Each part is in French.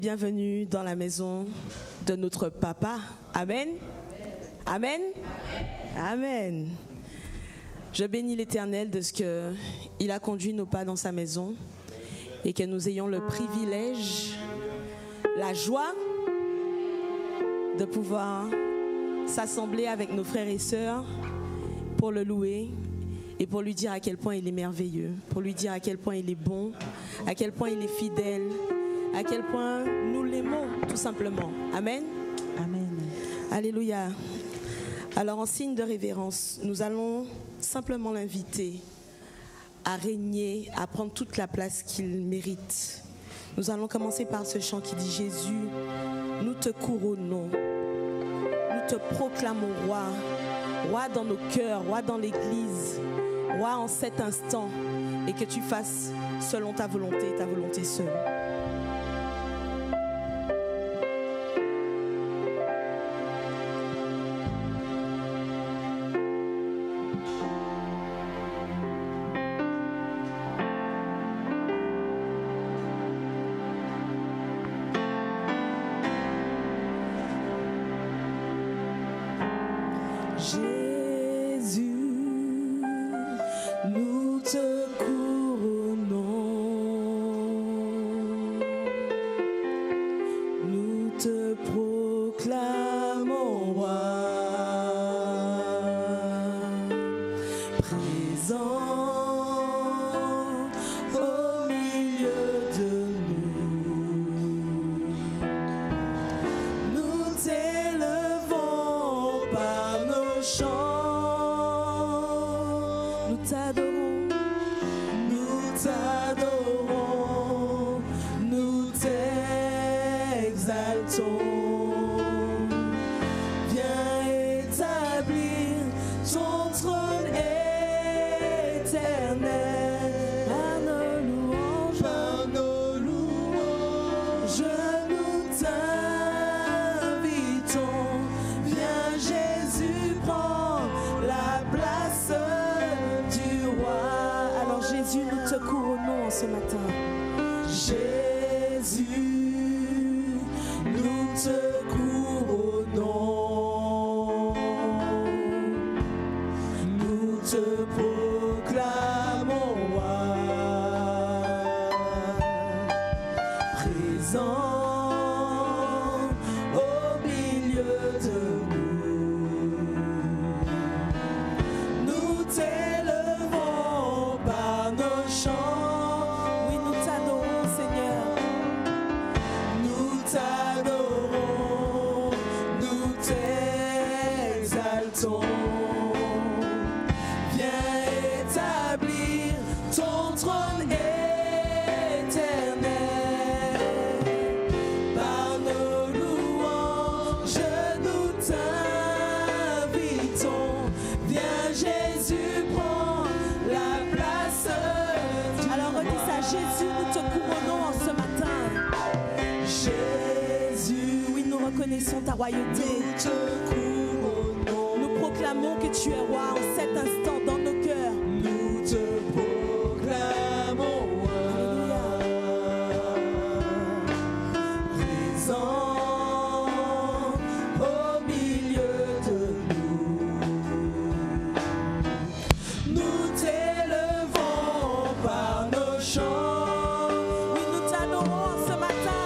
Bienvenue dans la maison de notre papa. Amen. Amen. Amen. Je bénis l'Éternel de ce qu'il a conduit nos pas dans sa maison et que nous ayons le privilège, la joie de pouvoir s'assembler avec nos frères et sœurs pour le louer et pour lui dire à quel point il est merveilleux, pour lui dire à quel point il est bon, à quel point il est fidèle, à quel point nous l'aimons tout simplement. Amen. Amen. Alléluia. Alors en signe de révérence, nous allons simplement l'inviter à régner, à prendre toute la place qu'il mérite. Nous allons commencer par ce chant qui dit: Jésus, nous te couronnons, nous te proclamons roi, roi dans nos cœurs, roi dans l'église, roi en cet instant, et que tu fasses selon ta volonté seule. Ce matin, Jésus, nous te couronnons, nous te proclamons roi, présent au milieu de nous, nous t'élevons par nos chants. Reconnaissons ta royauté. Nous proclamons que tu es roi en cet instant dans nos cœurs. Nous te proclamons roi. Présent au milieu de nous. Nous t'élevons par nos chants. Oui, nous t'adorons ce matin.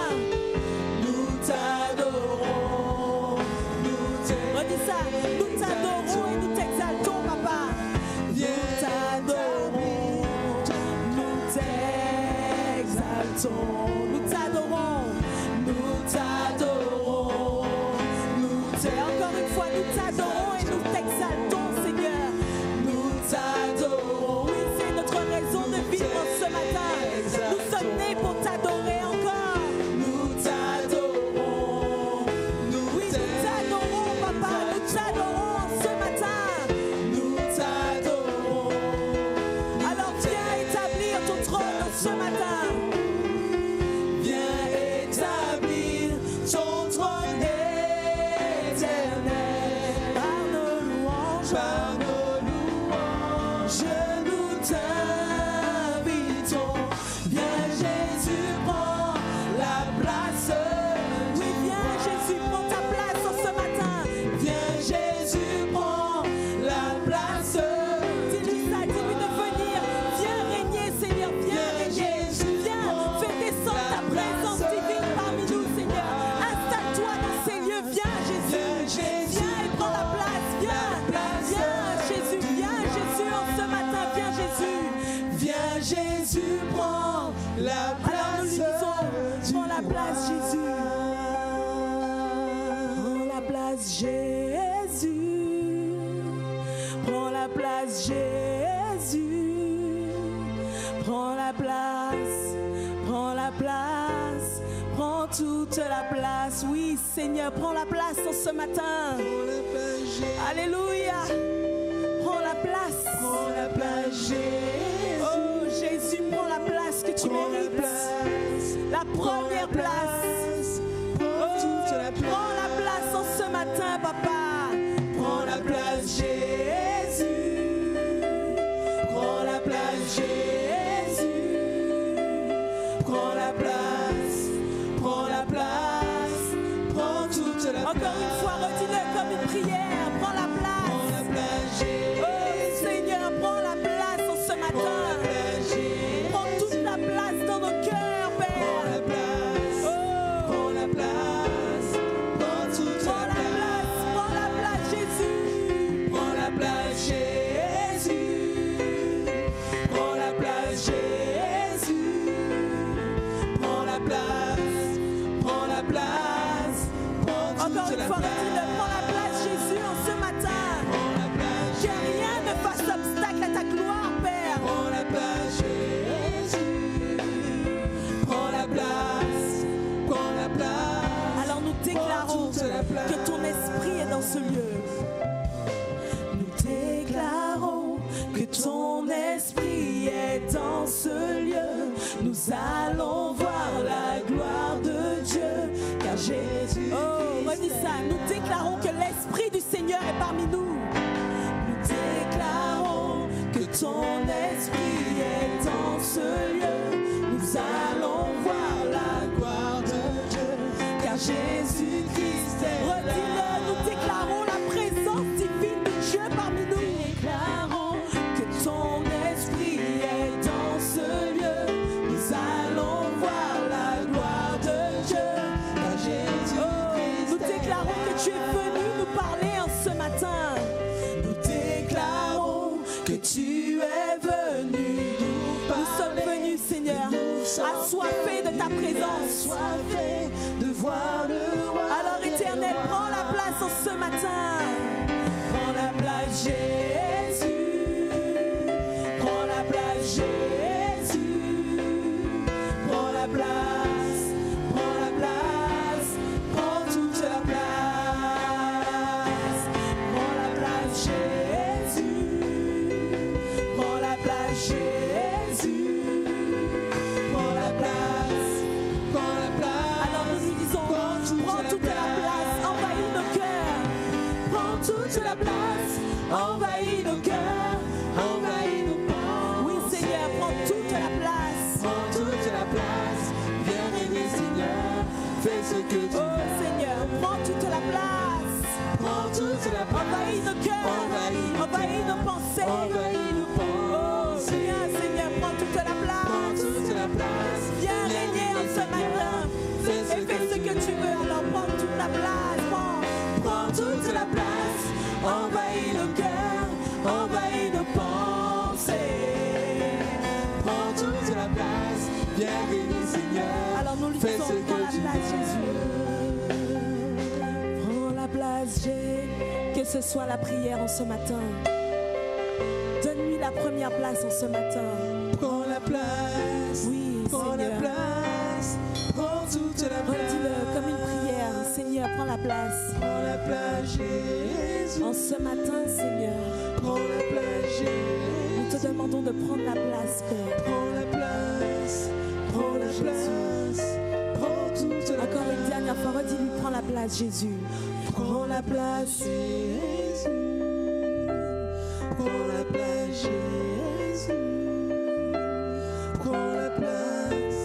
Nous t'adorons. Redis ça, nous t'adorons et nous t'exaltons, papa. Viens. place, Jésus. Prends la place, Jésus. Prends la place, Jésus. Prends la place, prends la place, prends toute la place. Oui, Seigneur, prends la place en ce matin. Alléluia. Prends la place. Prends la place, Jésus. Oh, Jésus, prends la place que tu mérites. La première place. Prends la place en ce matin, papa. Prends la place, Jésus. Prends la place, Jésus. Prends la place. Prends la place. Prends toute la place. Encore une fois, redis-le comme une prière. Prends la place. Prends la place, Jésus. Oh Seigneur, prends la place en ce matin. Prends la place, Jésus. Prends toute la place dans nos cœurs, Père. Prends la place. Oh. Prends la place. Prends toute Prends la la place. place. Prends la place, Jésus. Prends la place, Jésus. Prends la place, Jésus. Prends la place. Prends la place. Prends toute Encore une la fois, place. redis-le. Prends la place, Jésus, en ce matin. Prends la place, Que rien ne fasse obstacle à ta gloire, Père. prends la place, Jésus. Prends la place. Prends la place. Alors nous déclarons toute la place. que ton esprit est dans ce lieu. Nous déclarons que ton esprit est dans ce lieu. Nous allons voir la gloire de Dieu, car Jésus. Oh, redis ça. Nous déclarons que l'esprit du Seigneur est parmi nous. Nous déclarons que ton esprit est dans ce lieu. Nous allons voir la gloire de Dieu, car Jésus-Christ est là. Redis-le, nous déclarons la présence divine de Dieu parmi nous. Déclarons que ton esprit est dans ce lieu. Nous allons voir la gloire de Dieu, car Jésus-Christ nous déclarons que tu es venu nous parler en ce matin. Nous déclarons que tu es venu nous parler. Nous sommes venus, Seigneur, assoiffés de ta présence. Assoiffés de voir le roi. Alors, Éternel, prends la place en ce matin. Prends la place, Jésus. Prends la place, Jésus. Prends la place. Prends la place. Prends toute la place. Prends la place, Jésus. Prends la place, Jésus. Prends la place. Prends la place. Alors nous lui disons, prends toute la place, envahis nos cœurs. Prends toute la place, envahis nos cœurs, envahis nos pensées. Oui Seigneur, prends toute la place. Prends toute la place. Viens régner, Seigneur. Fais ce que tu veux. Oh Seigneur, prends toute la place. Prends toute la place. Envahis nos cœurs, envahis nos pensées. Envahis nos Oh, pensées. viens Seigneur, prends toute la Prends place. toute la place. Viens régner en ce matin. Fais Et fais ce que tu veux. Alors prends toute la place. Prends toute la place. Envahis nos cœurs. Envahis nos pensées. Prends toute la place. Viens régner, Seigneur. Alors nous lui Fais disons, ce prends que la tu place, Jésus. veux. Prends la place, Jésus. Que ce soit la prière en ce matin. Donne-lui la première place en ce matin. Prends la place. Oui, Prends la Seigneur. place. Prends toute la place. Redis-le comme une prière. Seigneur, prends la place. Prends la place, Jésus. En ce matin, Seigneur, Prends la place, Jésus. nous te demandons de prendre la place, Père. Prends la place. Prends la place. Prends toute la Encore une dernière fois, redis-lui, prends la place, Jésus. Prends la place, Jésus. Prends la place, Jésus. Prends la place.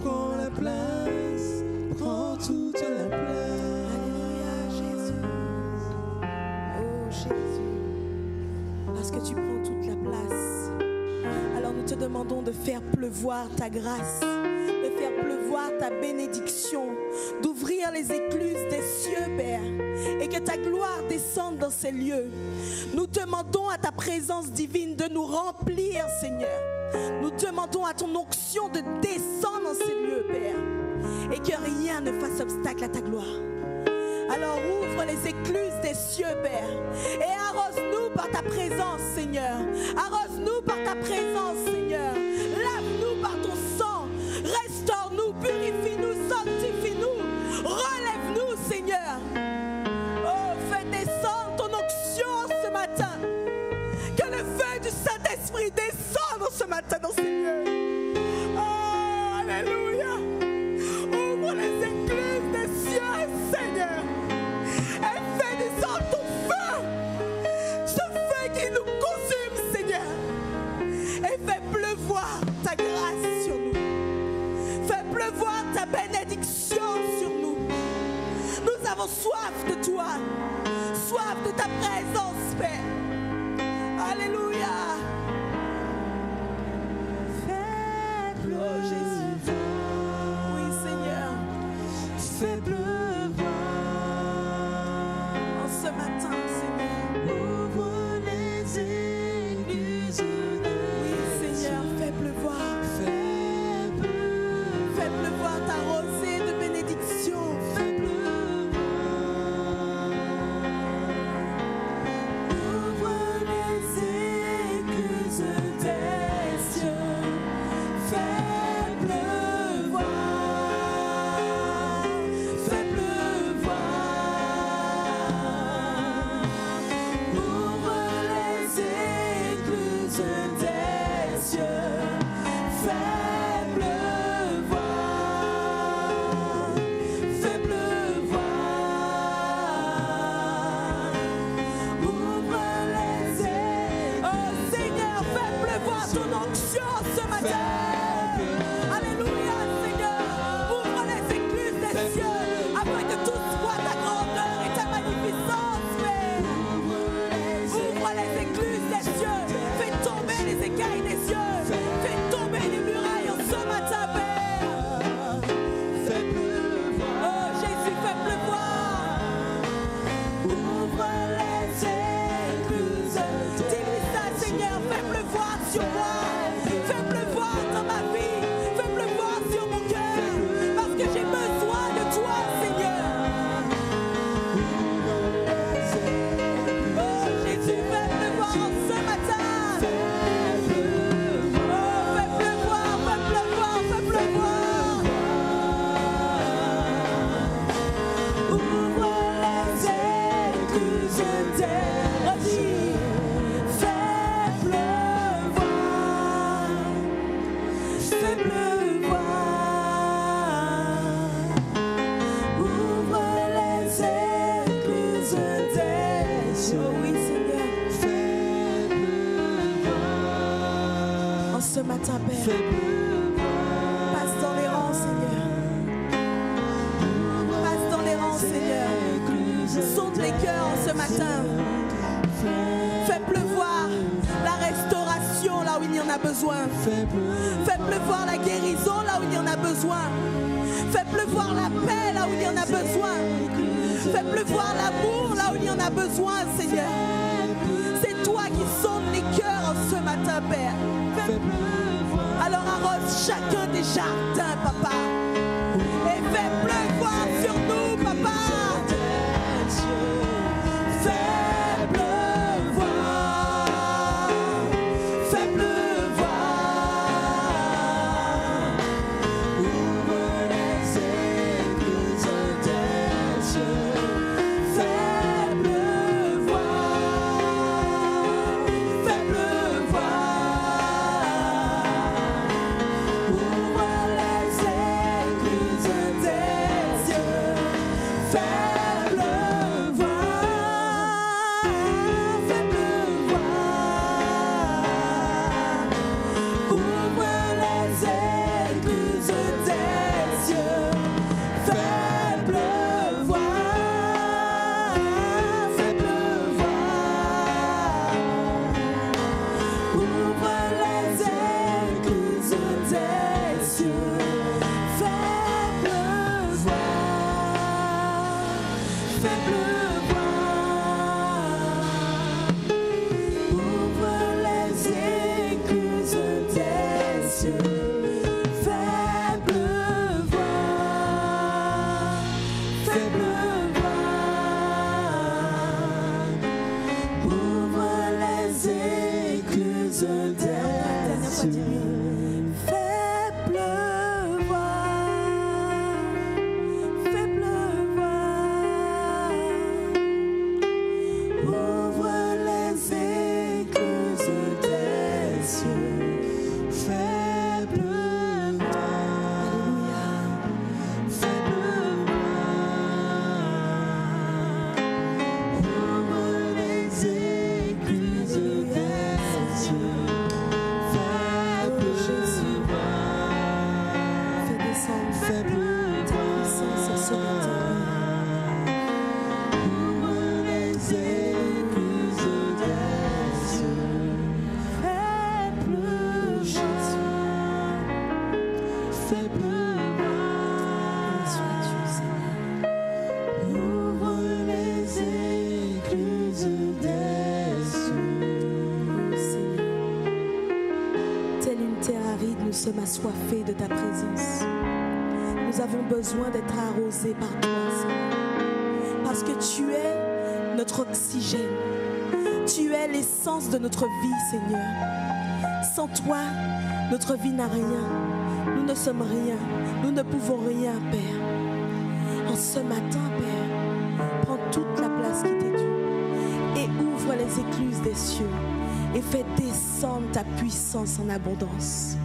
Prends la place. Prends toute la place. Alléluia, Jésus. Oh, Jésus. Parce que tu prends toute la place. Alors nous te demandons de faire pleuvoir ta grâce, de faire pleuvoir ta bénédiction, d'ouvrir les écluses des cieux, Père, et que ta gloire descende dans ces lieux. Nous demandons à ta présence divine de nous remplir, Seigneur. Nous demandons à ton onction de descendre dans ces lieux, Père. et que rien ne fasse obstacle à ta gloire. Alors ouvre les écluses des cieux, Père, et arrose-nous par ta présence, Seigneur. Arrose-nous par ta présence, Seigneur. Lave-nous par ton sang. Restaure-nous, purifie-nous, sanctifie-nous. Relève-nous, Seigneur. Oh, fais descendre ton onction ce matin. Que le feu du Saint-Esprit descende ce matin dans ces lieux. Oh, alléluia. Ouvre les écluses des cieux, Seigneur. Et fais descendre ton feu. Ce feu qui nous consume, Seigneur. Et fais pleuvoir ta grâce sur nous. Fais pleuvoir ta bénédiction sur nous. Nous avons soif de toi. Soif de ta présence, Père. Alléluia. Fais pleuvoir. Oh, Jésus. Oui, Seigneur. Fais pleuvoir. En ce matin, Seigneur. Ouvre les écluses. Oui, Seigneur. Fais pleuvoir. Fais pleuvoir ta rosée de bénédiction. Fais pleuvoir. Ouvre les écluses des cieux. Fais pleuvoir. Fais pleuvoir. Ouvre les écluses des cieux. Fais pleuvoir. Fais pleuvoir. Ouvre les écluses. Oh Seigneur, fais pleuvoir ton onction ce matin. Alléluia, Seigneur. Ouvre les écluses des cieux afin que tout soit ta grandeur et ta magnificence, Père. Ouvre les écluses des cieux. Fais tomber les écailles des cieux. Fais tomber les murailles en ce matin, Père. Fais pleuvoir. Oh Jésus, fais pleuvoir. Ouvre les écluses. Dis-lui ça, Seigneur. Fais pleuvoir sur moi. Fais pleuvoir dans ma vie. Fais pleuvoir sur mon cœur. Parce que j'ai besoin de toi, Seigneur. Oh Jésus, fais pleuvoir en ce matin. Oh, fais pleuvoir, fais pleuvoir, fais pleuvoir. Ouvre les écluses des redis. Fais pleuvoir. Fais pleuvoir. Ouvre les écluses des cieux. Oh oui, Seigneur. Fais pleuvoir. En ce matin, Père. Passe dans les rangs, Seigneur. Passe dans les rangs, Seigneur. Sonde les cœurs en ce matin. Fais pleuvoir la restauration là où il y en a besoin. Fais pleuvoir la guérison là où il y en a besoin. Fais pleuvoir la paix là où il y en a besoin. Fais pleuvoir l'amour là où il y en a besoin, Seigneur. C'est toi qui sondes les cœurs en ce matin, Père. Alors arrose chacun des jardins, Papa. Et fais pleuvoir sur nous, Papa. Fais pleuvoir. Fais pleuvoir. Ouvre les écluses des cieux. Fais pleuvoir. Fais pleuvoir. Ouvre les écluses des cieux. Fais pleuvoir. Fais pleuvoir. Ouvre les écluses des cieux. Fais pleuvoir. Fais pleuvoir. Ouvre les écluses des cieux. Fais pleuvoir. Fais pleuvoir. Ouvre les écluses des cieux. Fais pleuvoir. sommes assoiffés de ta présence. Nous avons besoin d'être arrosés par toi, Seigneur. Parce que tu es notre oxygène. Tu es l'essence de notre vie, Seigneur. Sans toi, notre vie n'a rien. Nous ne sommes rien. Nous ne pouvons rien, Père. En ce matin, Père, prends toute la place qui t'est due et ouvre les écluses des cieux et fais descendre ta puissance en abondance.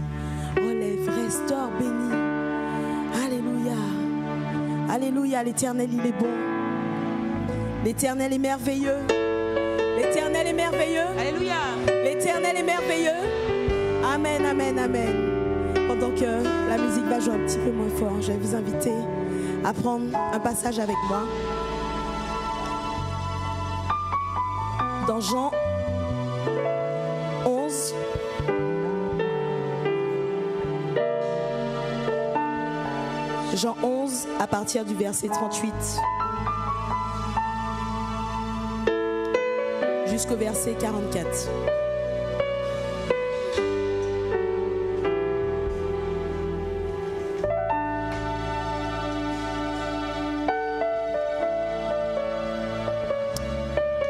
Relève, restaure, bénis. Alléluia. Alléluia, l'Éternel, il est bon. L'Éternel est merveilleux. L'Éternel est merveilleux. Alléluia. L'Éternel est merveilleux. Amen, amen, amen. Pendant que la musique va jouer un petit peu moins fort, je vais vous inviter à prendre un passage avec moi. Dans Jean 11. Jean 11 à partir du verset 38 jusqu'au verset 44.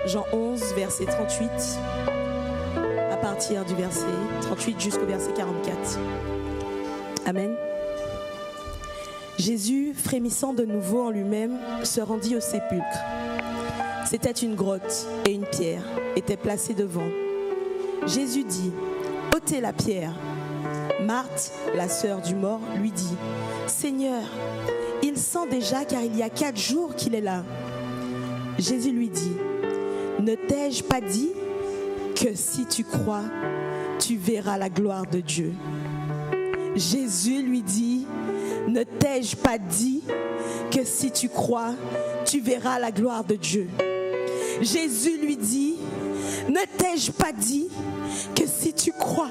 Jean 11, verset 38, à partir du verset 38 jusqu'au verset 44. Amen. Jésus, frémissant de nouveau en lui-même, se rendit au sépulcre. C'était une grotte et une pierre était placée devant. Jésus dit, « ôtez la pierre. » Marthe, la sœur du mort, lui dit, « Seigneur, il sent déjà car il y a 4 jours qu'il est là. » Jésus lui dit, « Ne t'ai-je pas dit que si tu crois, tu verras la gloire de Dieu ?» Jésus lui dit, « Ne t'ai-je pas dit que si tu crois, tu verras la gloire de Dieu ?» Jésus lui dit, « Ne t'ai-je pas dit que si tu crois,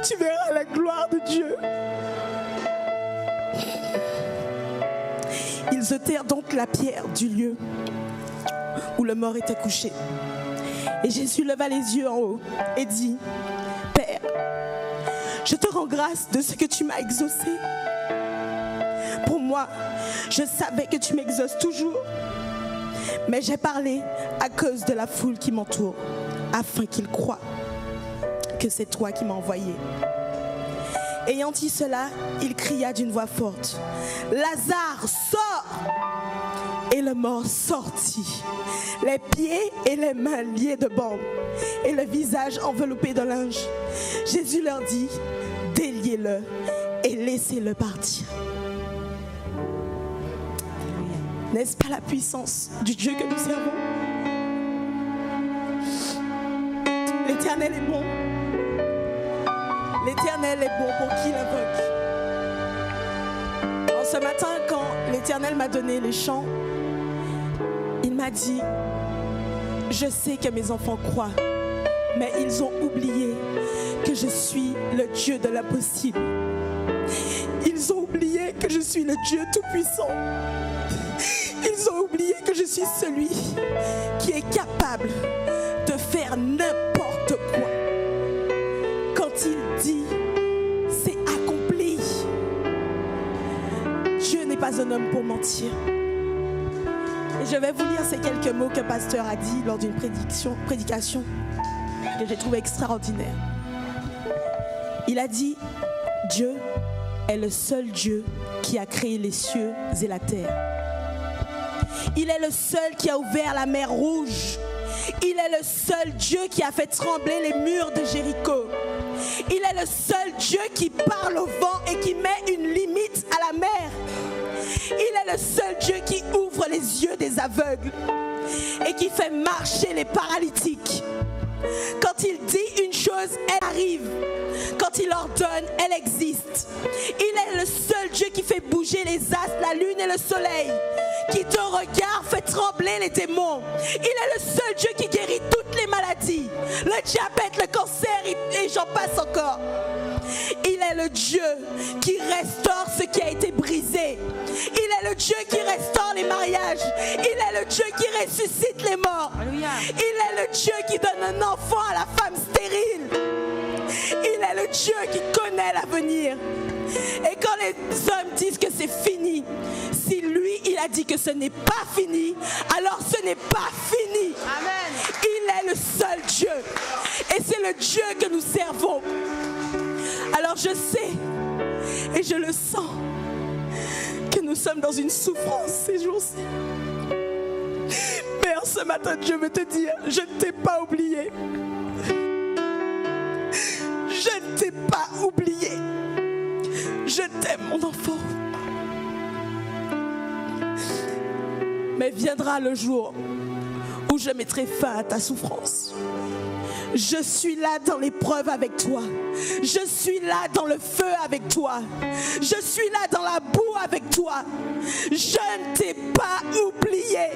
tu verras la gloire de Dieu ?» Ils ôtèrent donc la pierre du lieu où le mort était couché. Et Jésus leva les yeux en haut et dit, « Père, je te rends grâce de ce que tu m'as exaucé. Pour moi, je savais que tu m'exauces toujours, mais j'ai parlé à cause de la foule qui m'entoure, afin qu'ils croient que c'est toi qui m'as envoyé. » Ayant dit cela, il cria d'une voix forte, « Lazare, sors !» Et le mort sortit, les pieds et les mains liés de bandes, et le visage enveloppé de linge. Jésus leur dit, « Déliez-le et laissez-le partir. » N'est-ce pas la puissance du Dieu que nous servons? L'Éternel est bon. L'Éternel est bon pour qui l'invoque. Ce matin, quand l'Éternel m'a donné les chants, il m'a dit, je sais que mes enfants croient, mais ils ont oublié que je suis le Dieu de l'impossible. Ils ont oublié que je suis le Dieu tout-puissant. Ils ont oublié que je suis celui qui est capable de faire n'importe quoi. Quand il dit, c'est accompli. Dieu n'est pas un homme pour mentir. Et je vais vous lire ces quelques mots que pasteur a dit lors d'une prédication que j'ai trouvé extraordinaire. Il a dit, Dieu est le seul Dieu qui a créé les cieux et la terre. Il est le seul qui a ouvert la mer Rouge. Il est le seul Dieu qui a fait trembler les murs de Jéricho. Il est le seul Dieu qui parle au vent et qui met une limite à la mer. Il est le seul Dieu qui ouvre les yeux des aveugles et qui fait marcher les paralytiques. Quand il dit une chose, elle arrive. Quand il ordonne, elle existe. Il est le seul Dieu qui fait bouger les astres, la lune et le soleil, qui te regarde, fait trembler les démons. Il est le seul Dieu qui guérit toutes les maladies, le diabète, le cancer et j'en passe encore. Il est le Dieu qui restaure ce qui a été brisé. Il est le Dieu qui restaure les mariages. Il est le Dieu qui ressuscite les morts. Alléluia. Il est le Dieu qui donne un enfant à la femme stérile. Il est le Dieu qui connaît l'avenir. Et quand les hommes disent que c'est fini, si lui, il a dit que ce n'est pas fini, alors ce n'est pas fini. Amen. Il est le seul Dieu. Et c'est le Dieu que nous servons. Alors je sais, et je le sens, que nous sommes dans une souffrance ces jours-ci. Mais en ce matin, Dieu veut te dire, je ne t'ai pas oublié. Je ne t'ai pas oublié. Je t'aime, mon enfant. Mais viendra le jour où je mettrai fin à ta souffrance. Je suis là dans l'épreuve avec toi. Je suis là dans le feu avec toi. Je suis là dans la boue avec toi. Je ne t'ai pas oublié.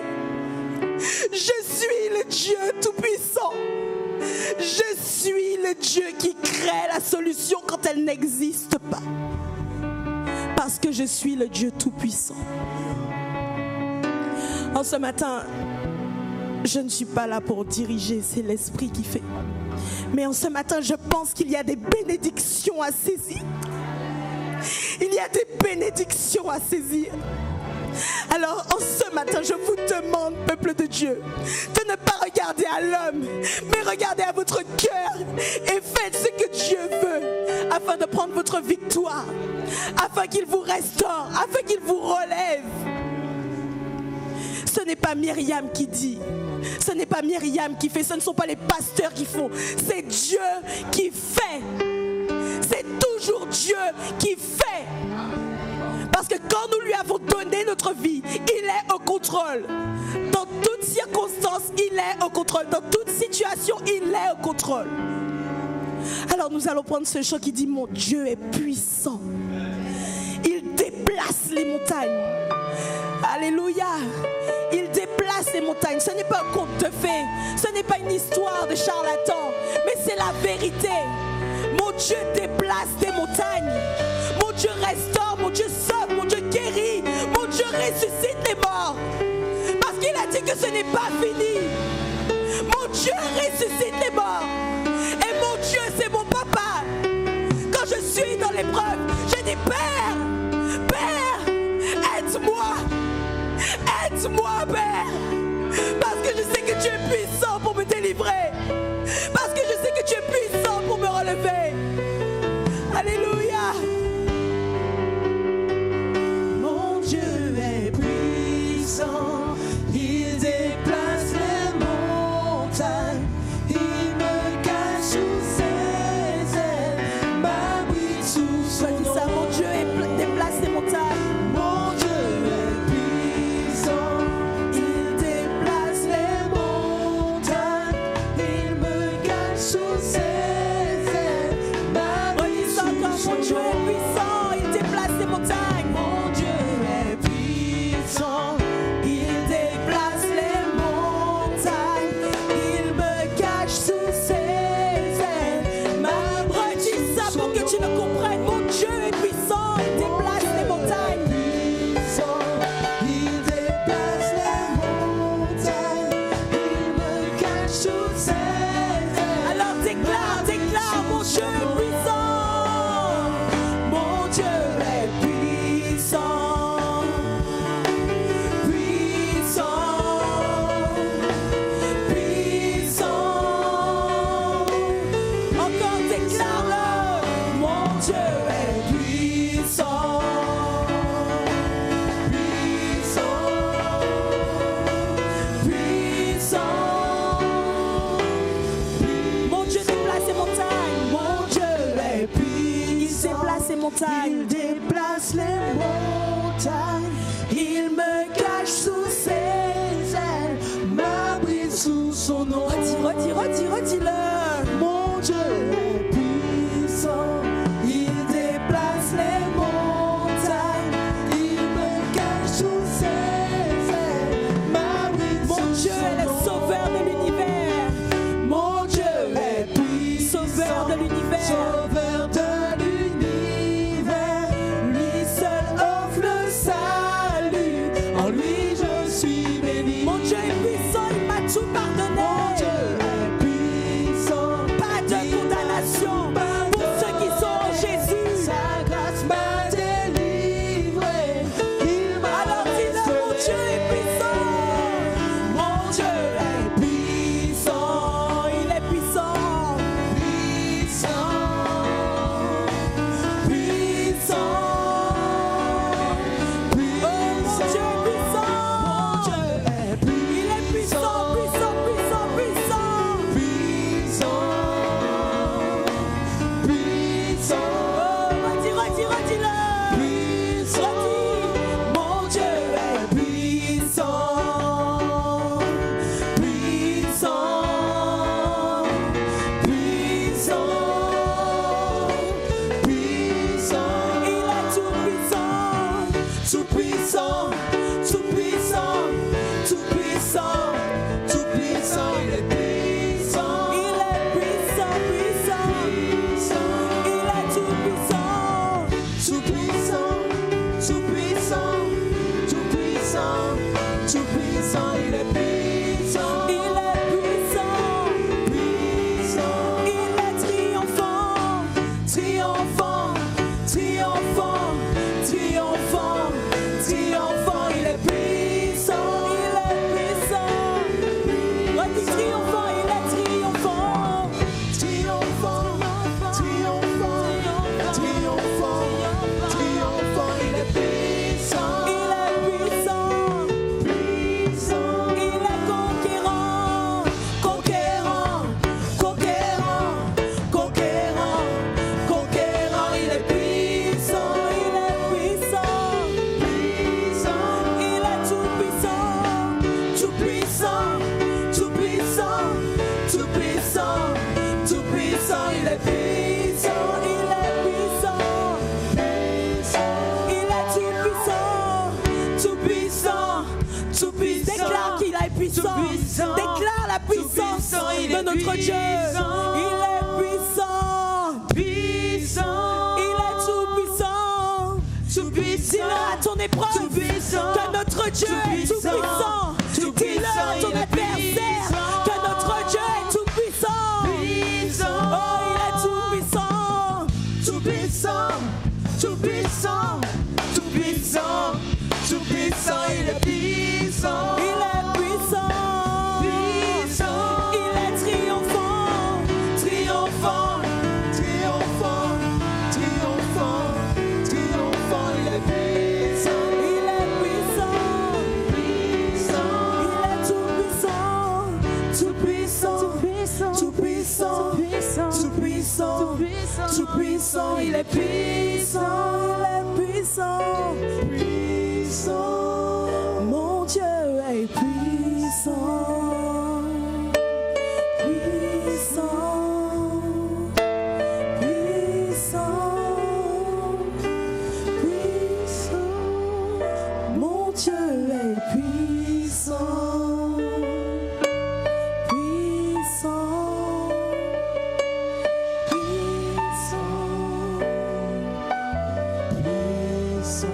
Je suis le Dieu Tout-Puissant. Je suis le Dieu qui crée la solution quand elle n'existe pas. Parce que je suis le Dieu Tout-Puissant. En ce matin, je ne suis pas là pour diriger, c'est l'Esprit qui fait. Mais en ce matin, je pense qu'il y a des bénédictions à saisir. Il y a des bénédictions à saisir. Alors en ce matin, je vous demande, peuple de Dieu, de ne pas regarder à l'homme, mais regardez à votre cœur et faites ce que Dieu veut afin de prendre votre victoire, afin qu'il vous restaure, afin qu'il vous relève. Ce n'est pas Myriam qui dit, ce n'est pas Myriam qui fait, ce ne sont pas les pasteurs qui font, c'est Dieu qui fait. C'est toujours Dieu qui fait. Parce que quand nous lui avons donné notre vie, il est au contrôle. Dans toute circonstance, il est au contrôle. Dans toute situation, il est au contrôle. Alors nous allons prendre ce chant qui dit, mon Dieu est puissant. Il déplace les montagnes. Alléluia. Il déplace les montagnes. Ce n'est pas un conte de fées. Ce n'est pas une histoire de charlatan. Mais c'est la vérité. Mon Dieu déplace des montagnes. Mon Dieu restaure. Mon Dieu sauve. Mon Dieu guérit. Mon Dieu ressuscite les morts. Parce qu'il a dit que ce n'est pas fini. Mon Dieu ressuscite les morts. Et mon Dieu, c'est mon papa. Quand je suis dans l'épreuve, je dis, Père, Père, aide-moi. Aide-moi, Père. Parce que je sais que tu es puissant pour me délivrer. Parce que je sais que tu es puissant pour me relever. Alléluia. Mon Dieu est puissant. Il déplace les montagnes. Il me cache sous ses ailes. M'abrite sous son Dis ça, mon Dieu déplace les montagnes. Mon Dieu est puissant. Il déplace les montagnes. Il puissant, tout puissant, tout puissant, tout puissant, il est puissant. Il est puissant, puissant, puissant. Il est tout puissant, tout puissant, tout puissant, tout puissant, tout puissant, il est puissant. Il est puissant, puissant. Il est triomphant, triomphant, triomphant, triomphant, triomphant, il est puissant, il est puissant. Redis triomphant, il est triomphant, triomphant, triomphant, triomphant, triomphant, il est puissant, puissant, il est conquérant, conquérant, conquérant, conquérant, conquérant, il est puissant, puissant, il est tout puissant, tout puissant, tout puissant, tout puissant, tout puissant, il est puissant, il est tout puissant, tout puissant. Déclare qu'il est puissant, déclare la puissance de notre Dieu. Il est puissant, puissant, il est tout puissant, tout puissant. Dis-le à ton épreuve que notre Dieu est tout puissant. Dis-le à ton adversaire que notre Dieu est tout puissant. Oh, il est tout puissant, tout puissant, tout puissant, tout puissant, tout puissant, il est puissant. Il est puissant, puissant. Il est triomphant, triomphant, triomphant, triomphant, triomphant, il est puissant. Il est puissant, puissant. Il est tout puissant, tout puissant, tout puissant, tout puissant, tout puissant, il est puissant, puissant. Mon Dieu est puissant, puissant, puissant, puissant. Mon Dieu est puissant, puissant, puissant, puissant.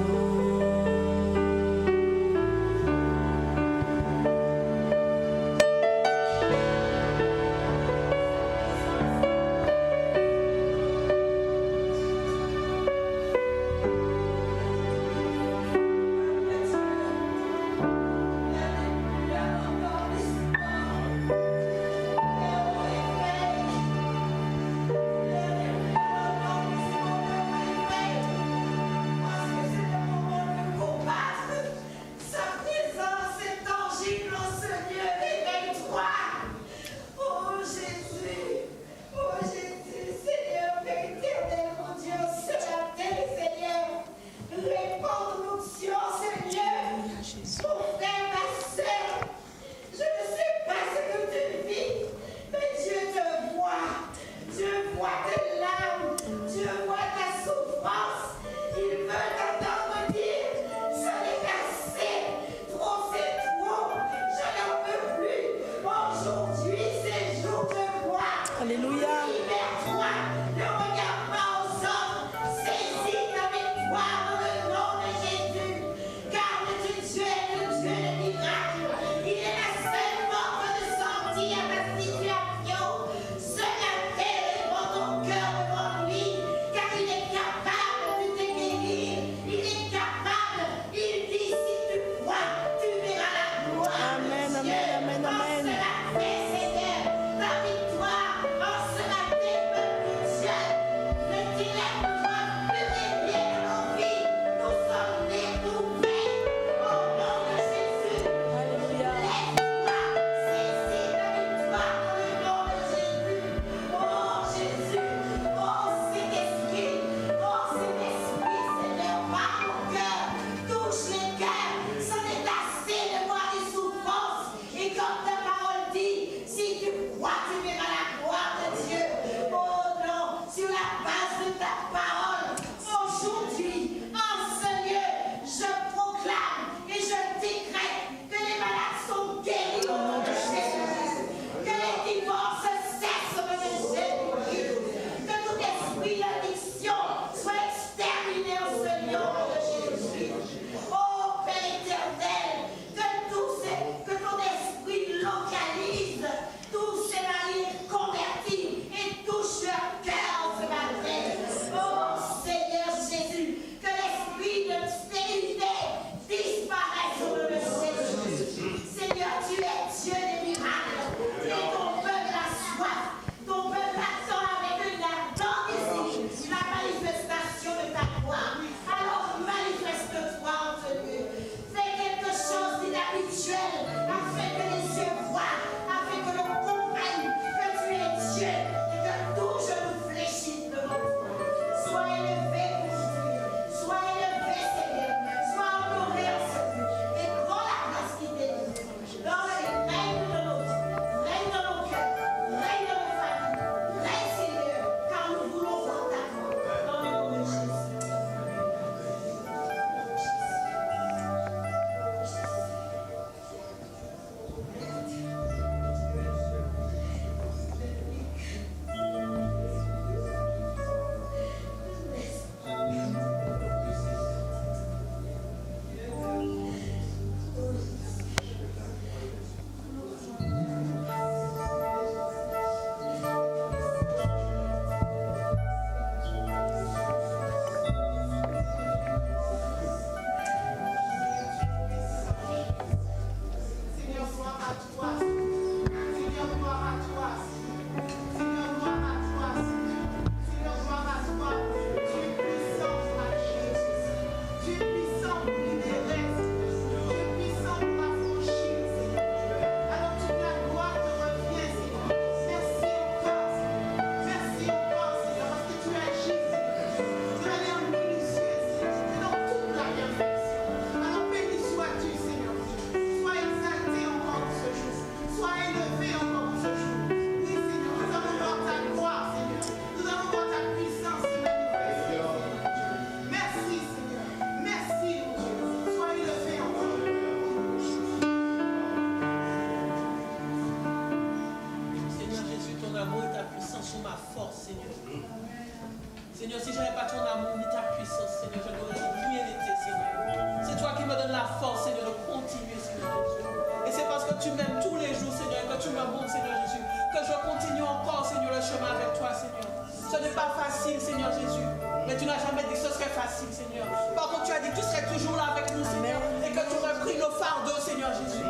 force, Seigneur, de continuer, Seigneur Jésus. Et c'est parce que tu m'aimes tous les jours, Seigneur, et que tu me montres, Seigneur Jésus, que je continue encore, Seigneur, le chemin avec toi, Seigneur. Ce n'est pas facile, Seigneur Jésus, mais tu n'as jamais dit que ce serait facile, Seigneur. Par contre, tu as dit que tu serais toujours là avec nous, Seigneur, et que tu aurais pris nos fardeaux, Seigneur Jésus.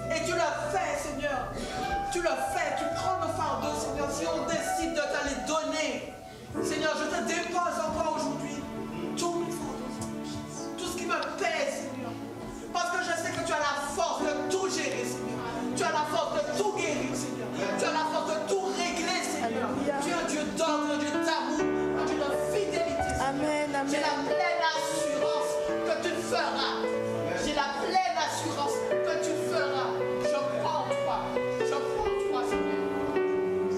Et tu le fais, Seigneur. Tu le fais, tu prends nos fardeaux, Seigneur. Si on décide de te les donner, Seigneur, je te dépose encore aujourd'hui tous mes fardeaux, tout ce qui me pèse, Seigneur. Parce que je sais que tu as la force de tout gérer, Seigneur. Tu as la force de tout guérir, Seigneur. Tu as la force de tout régler, Seigneur. Tu es un Dieu d'ordre, un Dieu d'amour, un Dieu de fidélité, Seigneur. Amen, amen. J'ai la pleine assurance que tu feras. J'ai la pleine assurance que tu feras. Je crois en toi. Je crois en toi, Seigneur.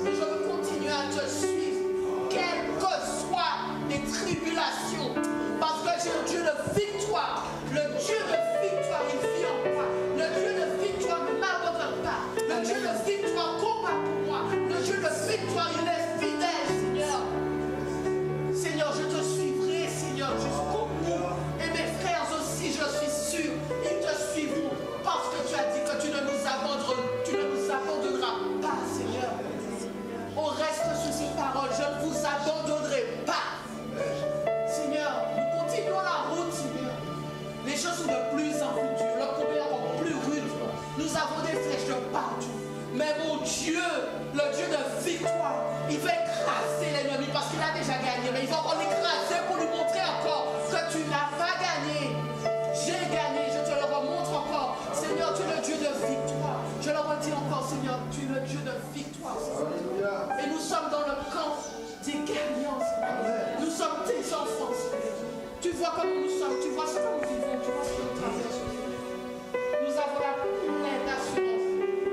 Et je veux continuer à te suivre, quelles que soient les tribulations. Parce que j'ai un Dieu de victoire. Le Dieu de victoire, il vit en moi. Le Dieu de victoire ne m'abandonne pas. Le Dieu de victoire combat pour moi. Le Dieu de victoire, il est fidèle, Seigneur. Seigneur, je te suivrai, Seigneur, jusqu'au bout. Et mes frères aussi, je suis sûr, ils te suivront. Parce que tu as dit que tu ne nous abandonneras pas, Seigneur. On reste sur ces paroles. Je ne vous abandonnerai pas. Seigneur, nous continuons la route, Seigneur. Les choses sont de plus en plus dures. Le combat est encore plus rude. Nous avons des flèches de partout. Mais mon Dieu, le Dieu de victoire, il va écraser l'ennemi parce qu'il a déjà gagné. Mais il va encore l'écraser pour nous montrer encore que tu n'as pas gagné. J'ai gagné, je te le remontre encore. Seigneur, tu es le Dieu de victoire. Je le redis encore, Seigneur, tu es le Dieu de victoire, Seigneur. Et nous sommes dans le camp des gagnants, Seigneur. Nous sommes tes enfants, Seigneur. Tu vois comment nous sommes, tu vois ce que nous vivons, tu vois ce que nous traversons. Nous avons la pleine assurance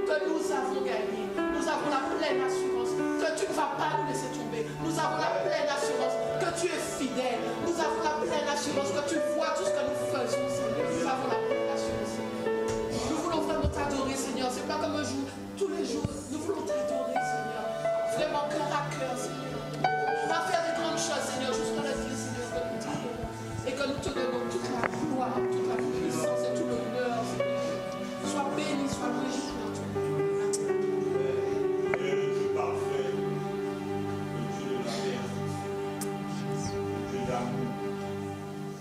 que nous avons gagné. Nous avons la pleine assurance que tu ne vas pas nous laisser tomber. Nous avons la pleine assurance que tu es fidèle. Nous avons la pleine assurance que tu vois tout ce que nous faisons, Seigneur. Nous avons la pleine assurance, Seigneur. Nous voulons vraiment t'adorer, Seigneur. C'est pas comme un jour, tous les jours. Nous voulons t'adorer, Seigneur. Vraiment cœur à cœur, Seigneur. On va faire des grandes choses, Seigneur, jusqu'à la vie, Seigneur, que nous t'adorons. Et que nous te donnons toute la gloire, toute la puissance et tout l'honneur, Seigneur. Sois béni, sois glorifié dans ton nom. Dieu le Dieu parfait, le Dieu de la perfection, le Dieu d'amour,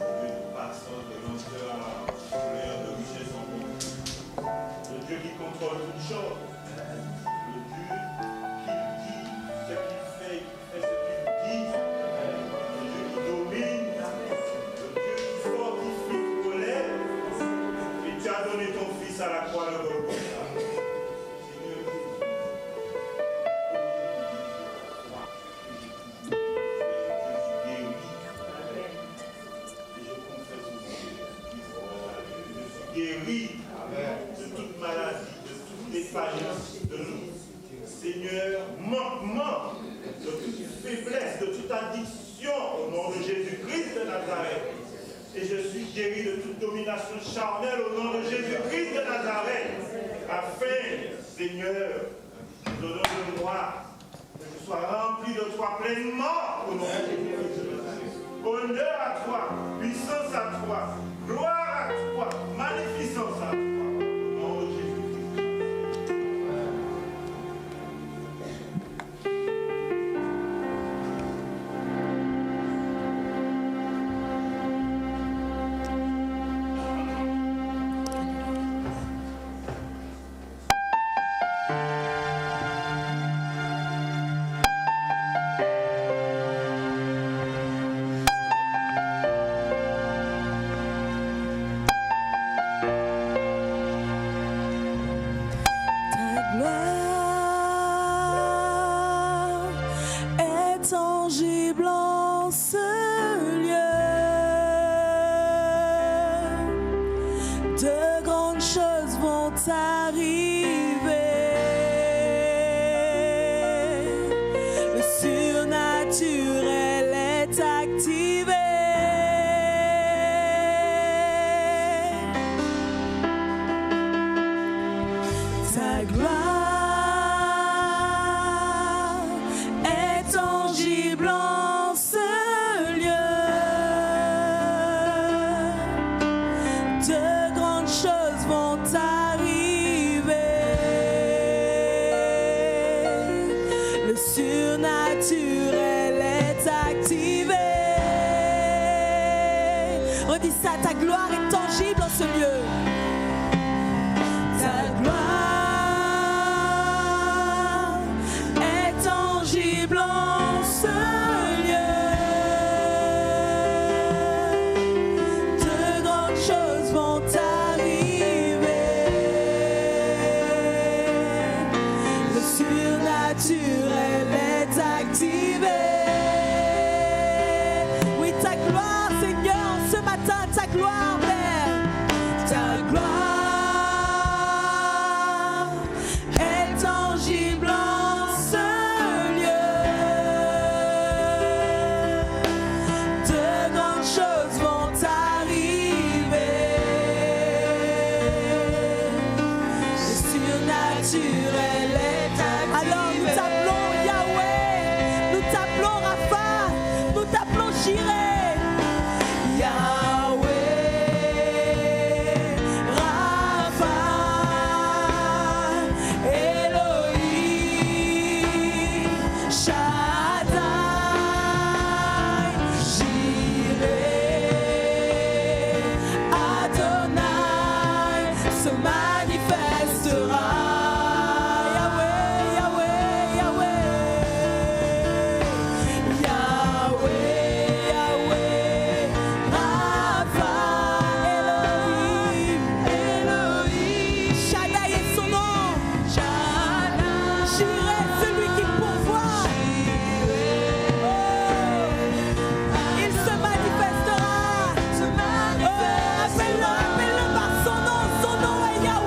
le Dieu de patience, de lenteur à la colère, de richesse en bonté, le Dieu qui contrôle toutes choses, le Dieu qui dit ce qu'il fait, qui fait ce qu'il dit, le Dieu qui domine, le Dieu qui fortifie, qui relève, et tu as donné ton Fils à la croix de Golgotha. Guéri de toute maladie, de toute défaillance de nous. Seigneur, manquement, de toute faiblesse, de toute addiction au nom de Jésus-Christ de Nazareth. Et je suis guéri de toute domination charnelle au nom de Jésus-Christ de Nazareth. Afin, Seigneur, au nom de moi, que je sois rempli de toi pleinement au nom de Jésus-Christ de Nazareth. Honneur à toi, puissance à toi, gloire à toi, magnificence à toi, au nom de Jésus-Christ. De ta gloire est tangible en ce lieu. Ta gloire est tangible en ce lieu. De grandes choses vont arriver. Le surnaturel est activé. Oui, ta gloire, Seigneur, ce matin, ta gloire, Père. Ta gloire est tangible en ce lieu. De grandes choses vont arriver. Le surnaturel est activé. Alors nous t'appelons Yahweh, nous t'appelons Rapha, nous t'appelons Jireh. Yahweh, Rapha, Elohim, Shaddai, Jireh, Adonai se manifestera. Yahweh, Yahweh, Yahweh. Yahweh, Yahweh, Rapha, Elohim, Elohim. Shaddai est son nom. Shaddai. Jireh, celui qui pourvoit. Il se manifestera. Appelle-le, appelle-le par son nom. Son nom est Yahweh.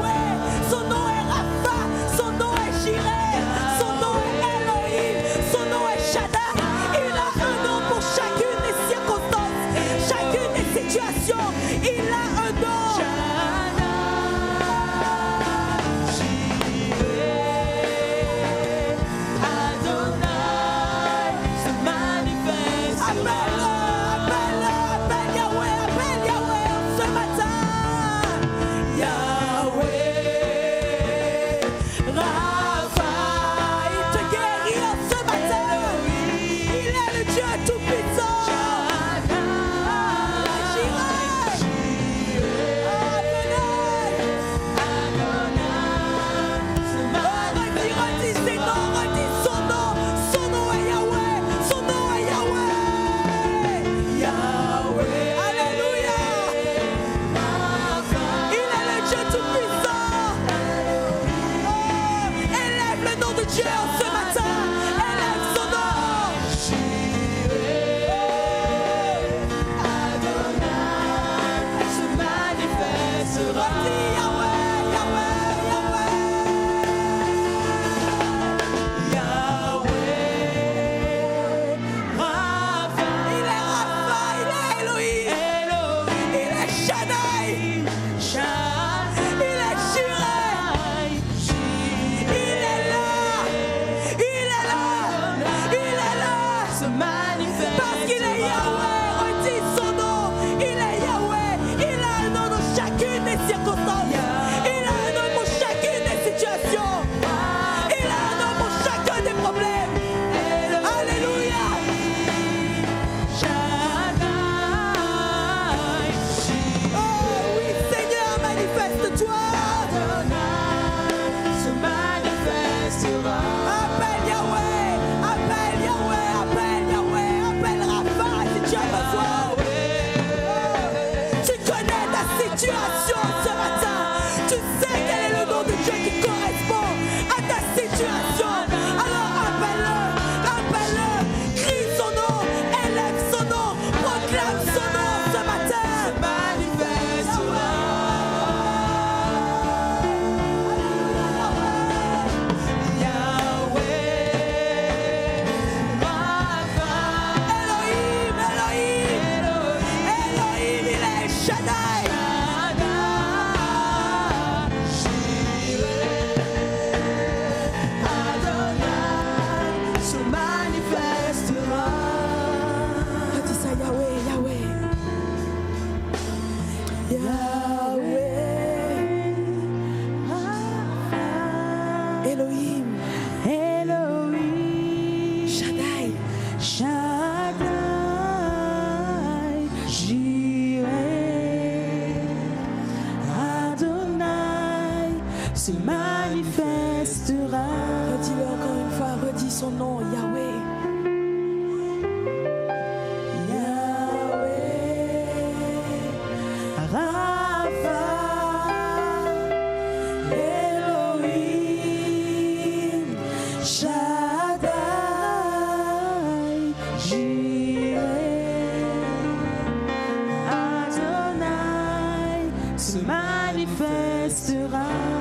se manifestera. Redis-le encore une fois, redis son nom, Yahweh.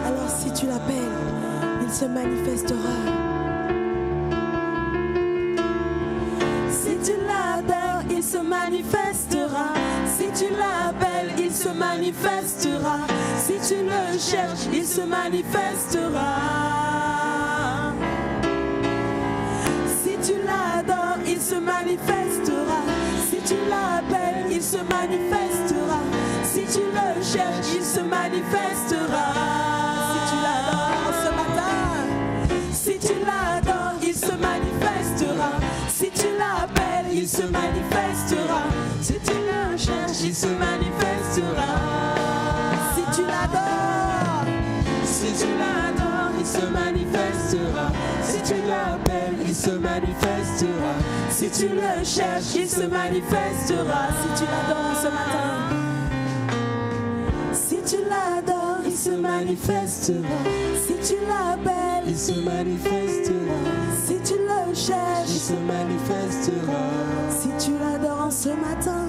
Alors si tu l'appelles, il se manifestera. Si tu l'adores, il se manifestera. Si tu l'appelles, il se manifestera. Si tu le cherches, il se manifestera. Si tu l'adores, il se manifestera. Si tu l'appelles, il se manifestera. Si tu le cherches, il se manifestera. Si tu l'adores ce matin, si tu l'adores, il se manifestera. Si tu l'appelles, il se manifestera. Si tu le cherches, il se manifestera. si tu l'adores, Si tu l'adores, il se manifestera. Si tu l'appelles, il se manifestera. Si tu le cherches, il se manifestera. si tu l'adores ce matin, Si tu l'adores, il se manifestera. Si tu l'appelles, il se manifestera. Si tu le cherches, il se manifestera. si tu l'adores ce matin,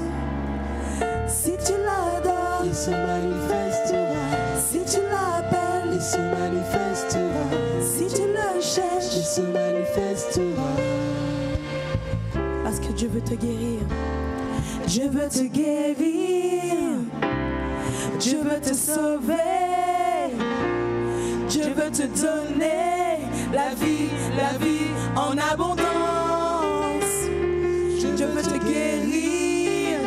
Si tu l'adores, il se manifestera. Si tu l'appelles, il se manifestera. Si tu le cherches, il se manifestera. parce que Dieu veut te guérir. Dieu veut te guérir. Dieu veut te sauver. Dieu veut te donner la vie en abondance. Dieu veut te guérir.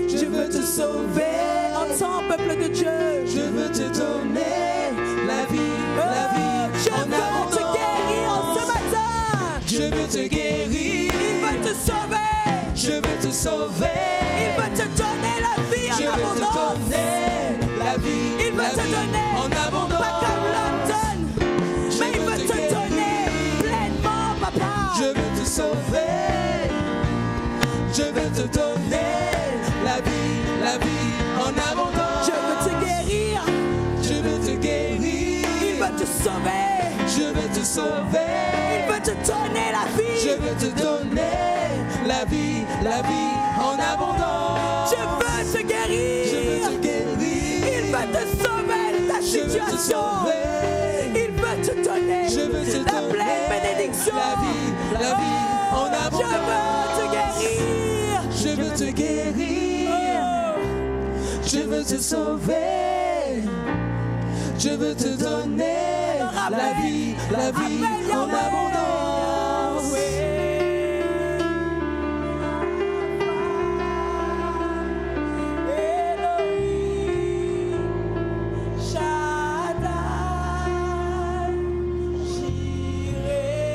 Dieu veut te sauver. Entends, peuple de Dieu, Je veux te donner la vie Dieu en veut te guérir abondance. ce matin. Je veux te guérir. Il veut te sauver. Je veux te sauver. Il veut te donner la vie Je en veux te abondance. donner la vie. Il veut te donner, en abondance. pas comme l'homme donne, mais il veut te donner pleinement, papa. Je veux te sauver. Je veux te donner la vie en abondance. Je veux te guérir. Je veux te guérir. Il veut te sauver. Je veux te sauver. Il veut te donner la vie. Je veux te donner la vie en abondance. Je veux te guérir. Je veux te guérir. Il veut te sauver de ta Je veux te situation. sauver. Il veut te donner Je veux te la donner pleine bénédiction. la vie en abondance. Je veux te guérir. Je veux te guérir. Oh. Je veux te sauver. Je veux te donner Alors, la vie appelle en Yahweh. abondance. Elohim, Shaddai, Jireh.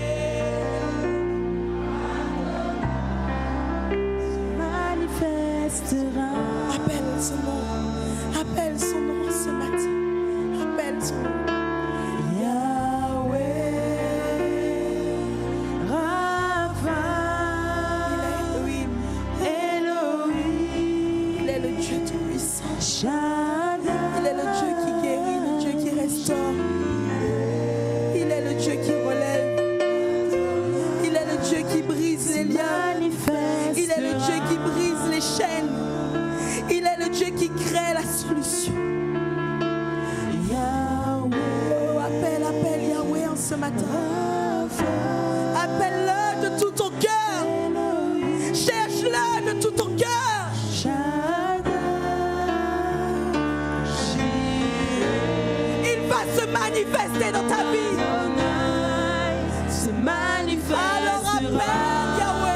Manifestera. Appelle son nom ce matin. Appelle son nom. Yahweh, Rapha, Elohim, Il est le Dieu tout-puissant. Shaddai. Il est le Dieu qui guérit, le Dieu qui restaure. Il est le Dieu qui relève. Il est le Dieu qui brise les liens. Il est le Dieu qui brise les chaînes. Il est le Dieu qui crée la solution. Oh, appelle Yahweh en ce matin. Appelle-le de tout ton cœur. Cherche-le de tout ton cœur. Il va se manifester dans ta vie. Alors appelle Yahweh.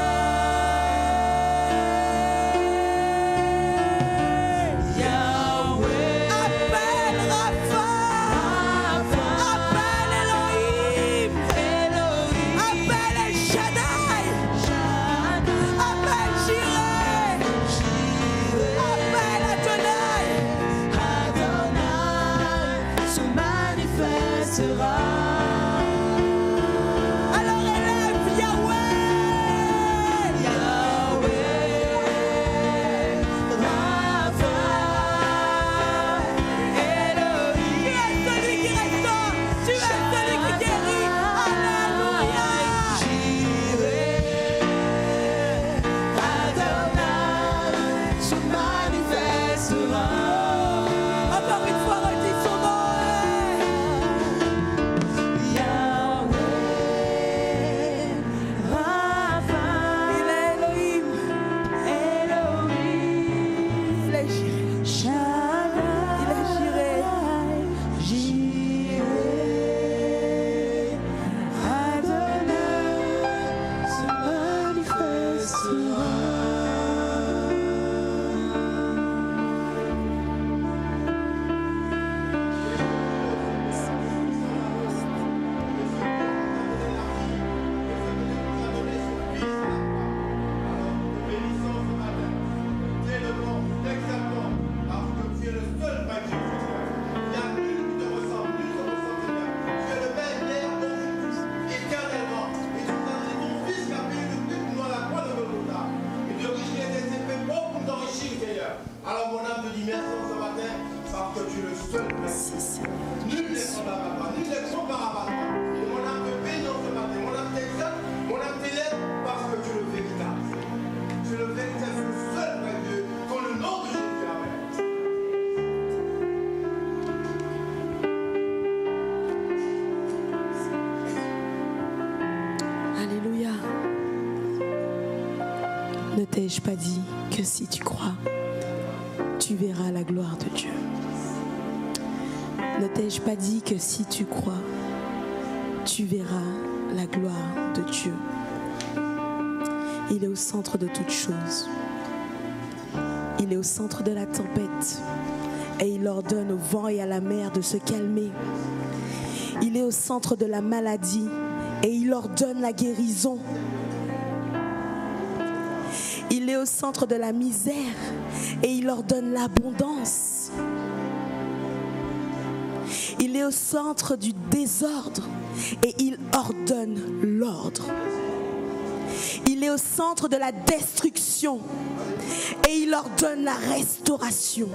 Appelle Rapha. Appelle Elohim. Appelle El Shaddai. Appelle Jireh. Appelle Adonai. manifestera. Alors élève Yahweh. Yahweh, Rapha, Elohim. Tu es celui qui restaure. Tu es celui qui guérit. Alléluia. Jireh, Adonai, se manifestera. Encore une fois, redis son nom. Yahweh, Rapha, Il est Elohim. Elohim, Il est Jireh. Shaddai, Il est Jireh. Jireh, Adonai, se manifestera. Alors mon âme te dit merci ce matin parce que tu es le seul Père. Nul n'est semblable à toi, nul n'est comparable à toi. Et mon âme te bénit ce matin, mon âme t'exalte, mon âme t'élève parce que tu es le véritable. Tu es le véritable, le seul Père Dieu, dans le nom de Jésus. Amen. Alléluia. Ne t'ai-je pas dit que si tu crois, tu verras la gloire de Dieu? Ne t'ai-je pas dit que si tu crois, tu verras la gloire de Dieu? Il est au centre de toutes choses. Il est au centre de la tempête et il ordonne au vent et à la mer de se calmer. Il est au centre de la maladie et il ordonne la guérison. Il est au centre de la misère et il ordonne l'abondance. Il est au centre du désordre et il ordonne l'ordre. Il est au centre de la destruction et il ordonne la restauration.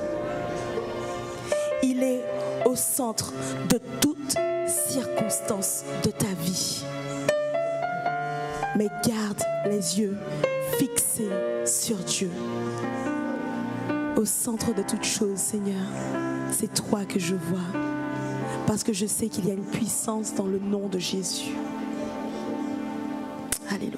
Il est au centre de toutes circonstances de ta vie. Mais garde les yeux fixés sur Dieu. Au centre de toutes choses, Seigneur, c'est toi que je vois. Parce que je sais qu'il y a une puissance dans le nom de Jésus. Alléluia.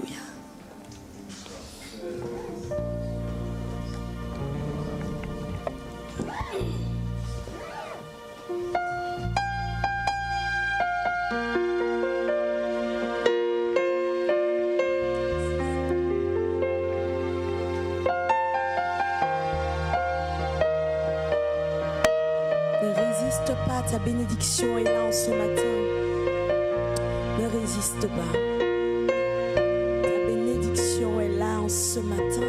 Ne résiste pas, ta bénédiction est là en ce matin. Ne résiste pas. Ta bénédiction est là en ce matin.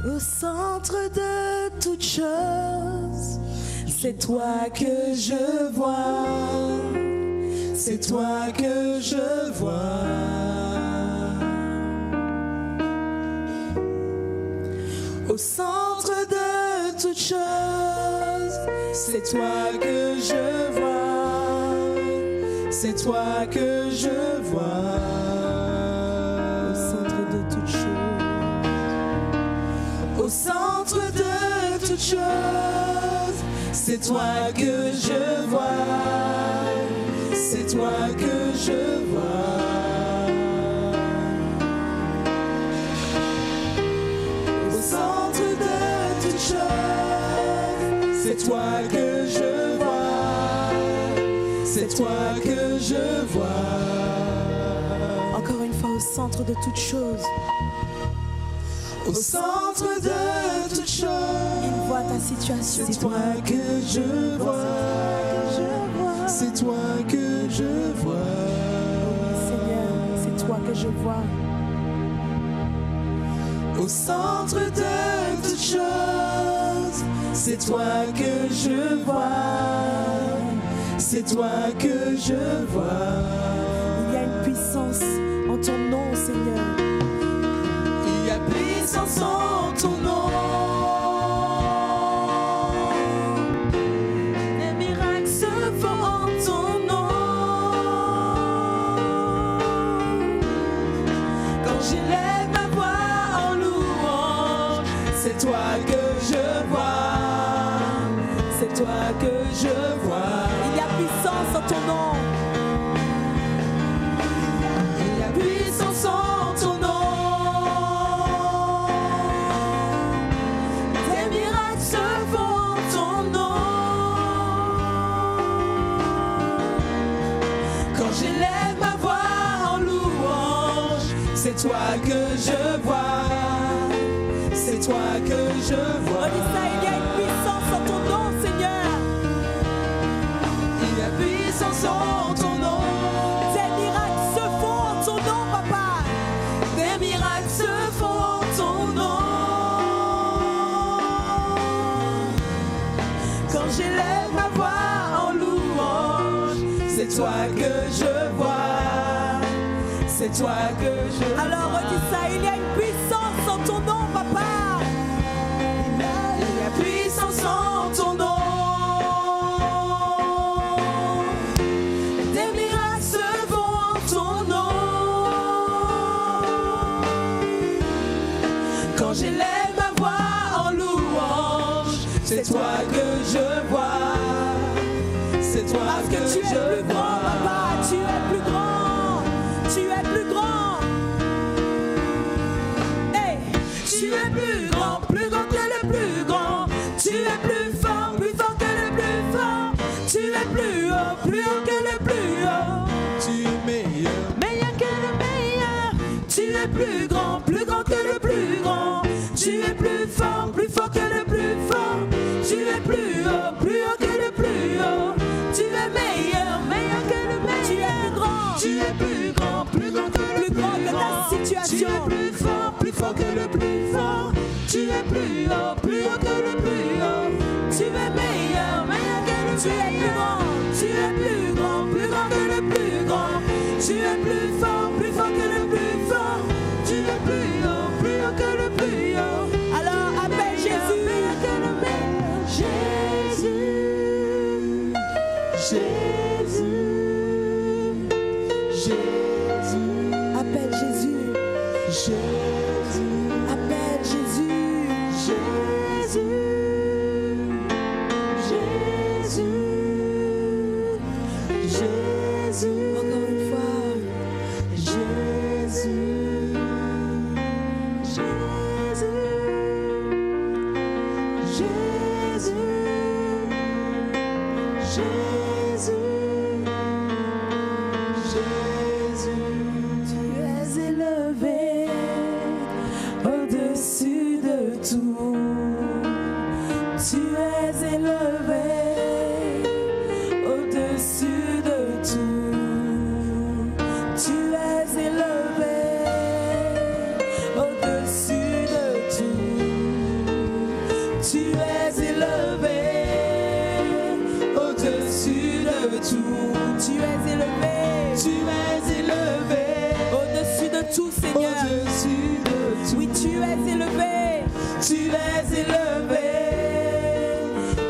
Au centre de toutes choses, c'est toi que je vois. C'est toi que je vois. Au centre de toutes choses, c'est toi que je vois. C'est toi que je vois. Au centre de toutes choses. Au centre de toutes choses, c'est toi que je vois. C'est toi que je vois. Au centre de toutes choses, c'est toi que je vois. C'est toi que je vois. Encore une fois, au centre de toutes choses. Au centre de toutes choses, il voit ta situation. C'est toi que je vois. C'est toi que je vois. Oui, Seigneur, c'est toi que je vois. Au centre de toutes choses, c'est toi que je vois, c'est toi que je vois. Il y a une puissance en ton nom, Seigneur. Il y a puissance en ton nom. Les miracles se font en ton nom. Quand j'élève ma voix en louange, c'est toi que je vois, c'est toi que je vois. Il y a puissance en ton nom. Il y a puissance en ton nom. Tes miracles se font en ton nom. Quand j'élève ma voix en louange, c'est toi que je vois, c'est toi que je vois. On dit ça, il y a une puissance en ton nom, Seigneur. Il y a puissance en ton nom. Tes miracles se font en ton nom, Papa. Des miracles se font en ton nom. Quand j'élève ma voix en louange, c'est toi que je vois, c'est toi que je vois. Alors redis ça, il y a une puissance en ton nom, Papa. Il y a puissance en ton nom. Des miracles se font en ton nom. Quand j'élève ma voix en louange, c'est toi que je vois, c'est toi Parce que tu es plus grand, Papa. Tu es plus grand. Tu es plus grand. Hey, Tu es plus grand que le plus grand. Tu es plus fort que le plus fort. Tu es plus haut que le plus haut. Tu es meilleur, meilleur que le meilleur. Tu es plus grand que le plus grand. Tu es plus fort que le plus fort. Tu es plus haut que le plus haut. Tu es meilleur, meilleur que le meilleur. tu es plus grand. Tu es plus grand que le Plus grand que ta situation. Tu es plus fort que le plus fort. Tu es plus haut que le plus haut. Tu es meilleur, meilleur que le Tu es plus grand. Tu es plus grand que le plus grand. Tu es plus fort que le plus fort. Tu es plus haut que le plus haut. Alors appelle Jésus. Meilleur que le meilleur. Jésus. Appelle Jésus. Appelle Jésus. Encore une fois. Tu es élevé au-dessus de tout. Tu es élevé au-dessus de tout. Tu es élevé au-dessus de tout. Tu es élevé au-dessus de tout. Tu es élevé. Tu es élevé Au-dessus de tout, Seigneur. au-dessus de tout. Oui, tu es élevé. Tu es élevé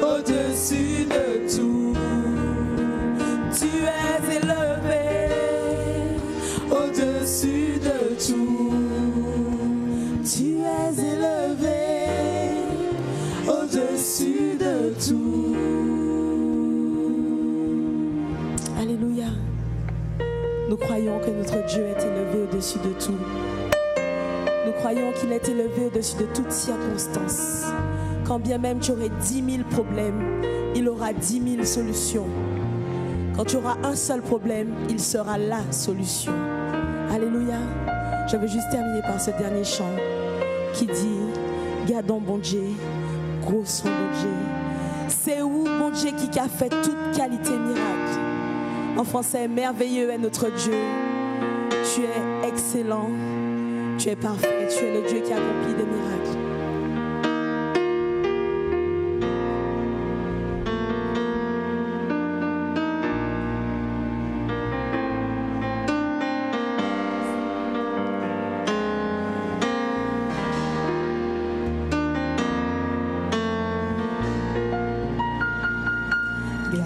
au-dessus de tout. Tu es élevé au-dessus de tout. Tu es élevé au-dessus de tout. Alléluia. Nous croyons que notre Dieu est élevé au-dessus de tout. Nous croyons qu'il est élevé au-dessus de toutes circonstances. Quand bien même tu aurais 10 000 problèmes, il aura 10 000 solutions. Quand tu auras un seul problème, il sera la solution. Alléluia. Je veux juste terminer par ce dernier chant qui dit: gardons bon Dieu, gros son bon Dieu. C'est où bon Dieu qui a fait toute qualité miracle. En français, merveilleux est notre Dieu. Tu es excellent, tu es parfait, tu es le Dieu qui accomplit des miracles.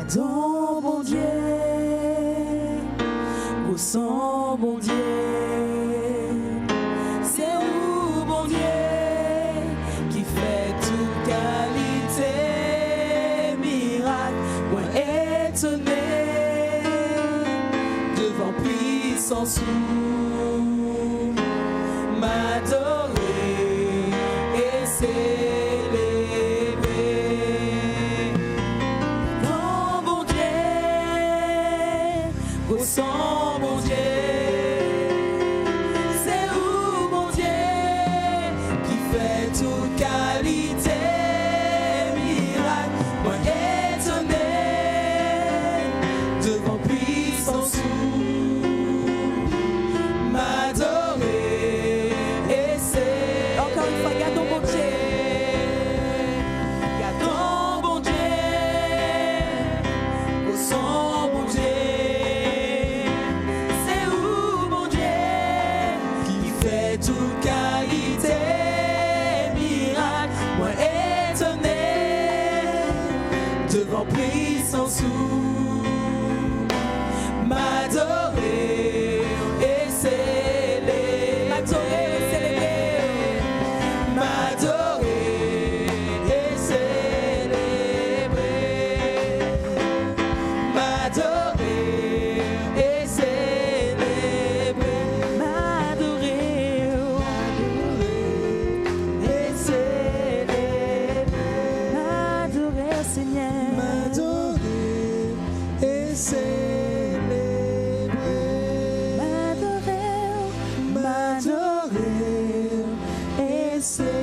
Gardons, bon Dieu, où sont, bon Dieu, c'est où, bon Dieu, qui fait toute qualité, miracle, moi étonné, devant puissance ou m'adorer et célébrer. Non, bon Dieu, où sont, bon Dieu, c'est où, bon Dieu, qui fait toute qualité, miracle, moi étonné, devant puissance ou m'adorer et c'est encore une fois, gardons bon Dieu, gardons bon Dieu, où sont, bon Dieu, c'est où, bon Dieu, qui fait toute qualité, miracle, moi étonné, devant puissance ou m'adorer et célébrer, m'adorer et célébrer, m'adorer et célébrer, m'adorer et célébrer, m'adorer Seigneur, m'adorer et célébrer, m'adorer et célébrer.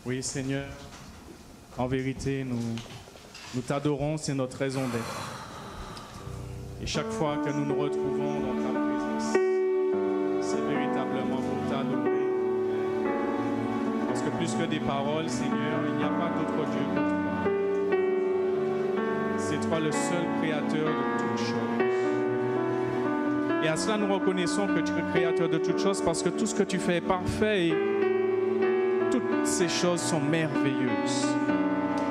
Oui, Seigneur, en vérité, nous t'adorons, c'est notre raison d'être. Et chaque fois que nous nous retrouvons dans ta présence, c'est véritablement pour t'adorer. Parce que plus que des paroles, Seigneur, il n'y a pas d'autre Dieu que toi. C'est toi le seul créateur de toutes choses. Et à cela, nous reconnaissons que tu es créateur de toutes choses parce que tout ce que tu fais est parfait et toutes ces choses sont merveilleuses.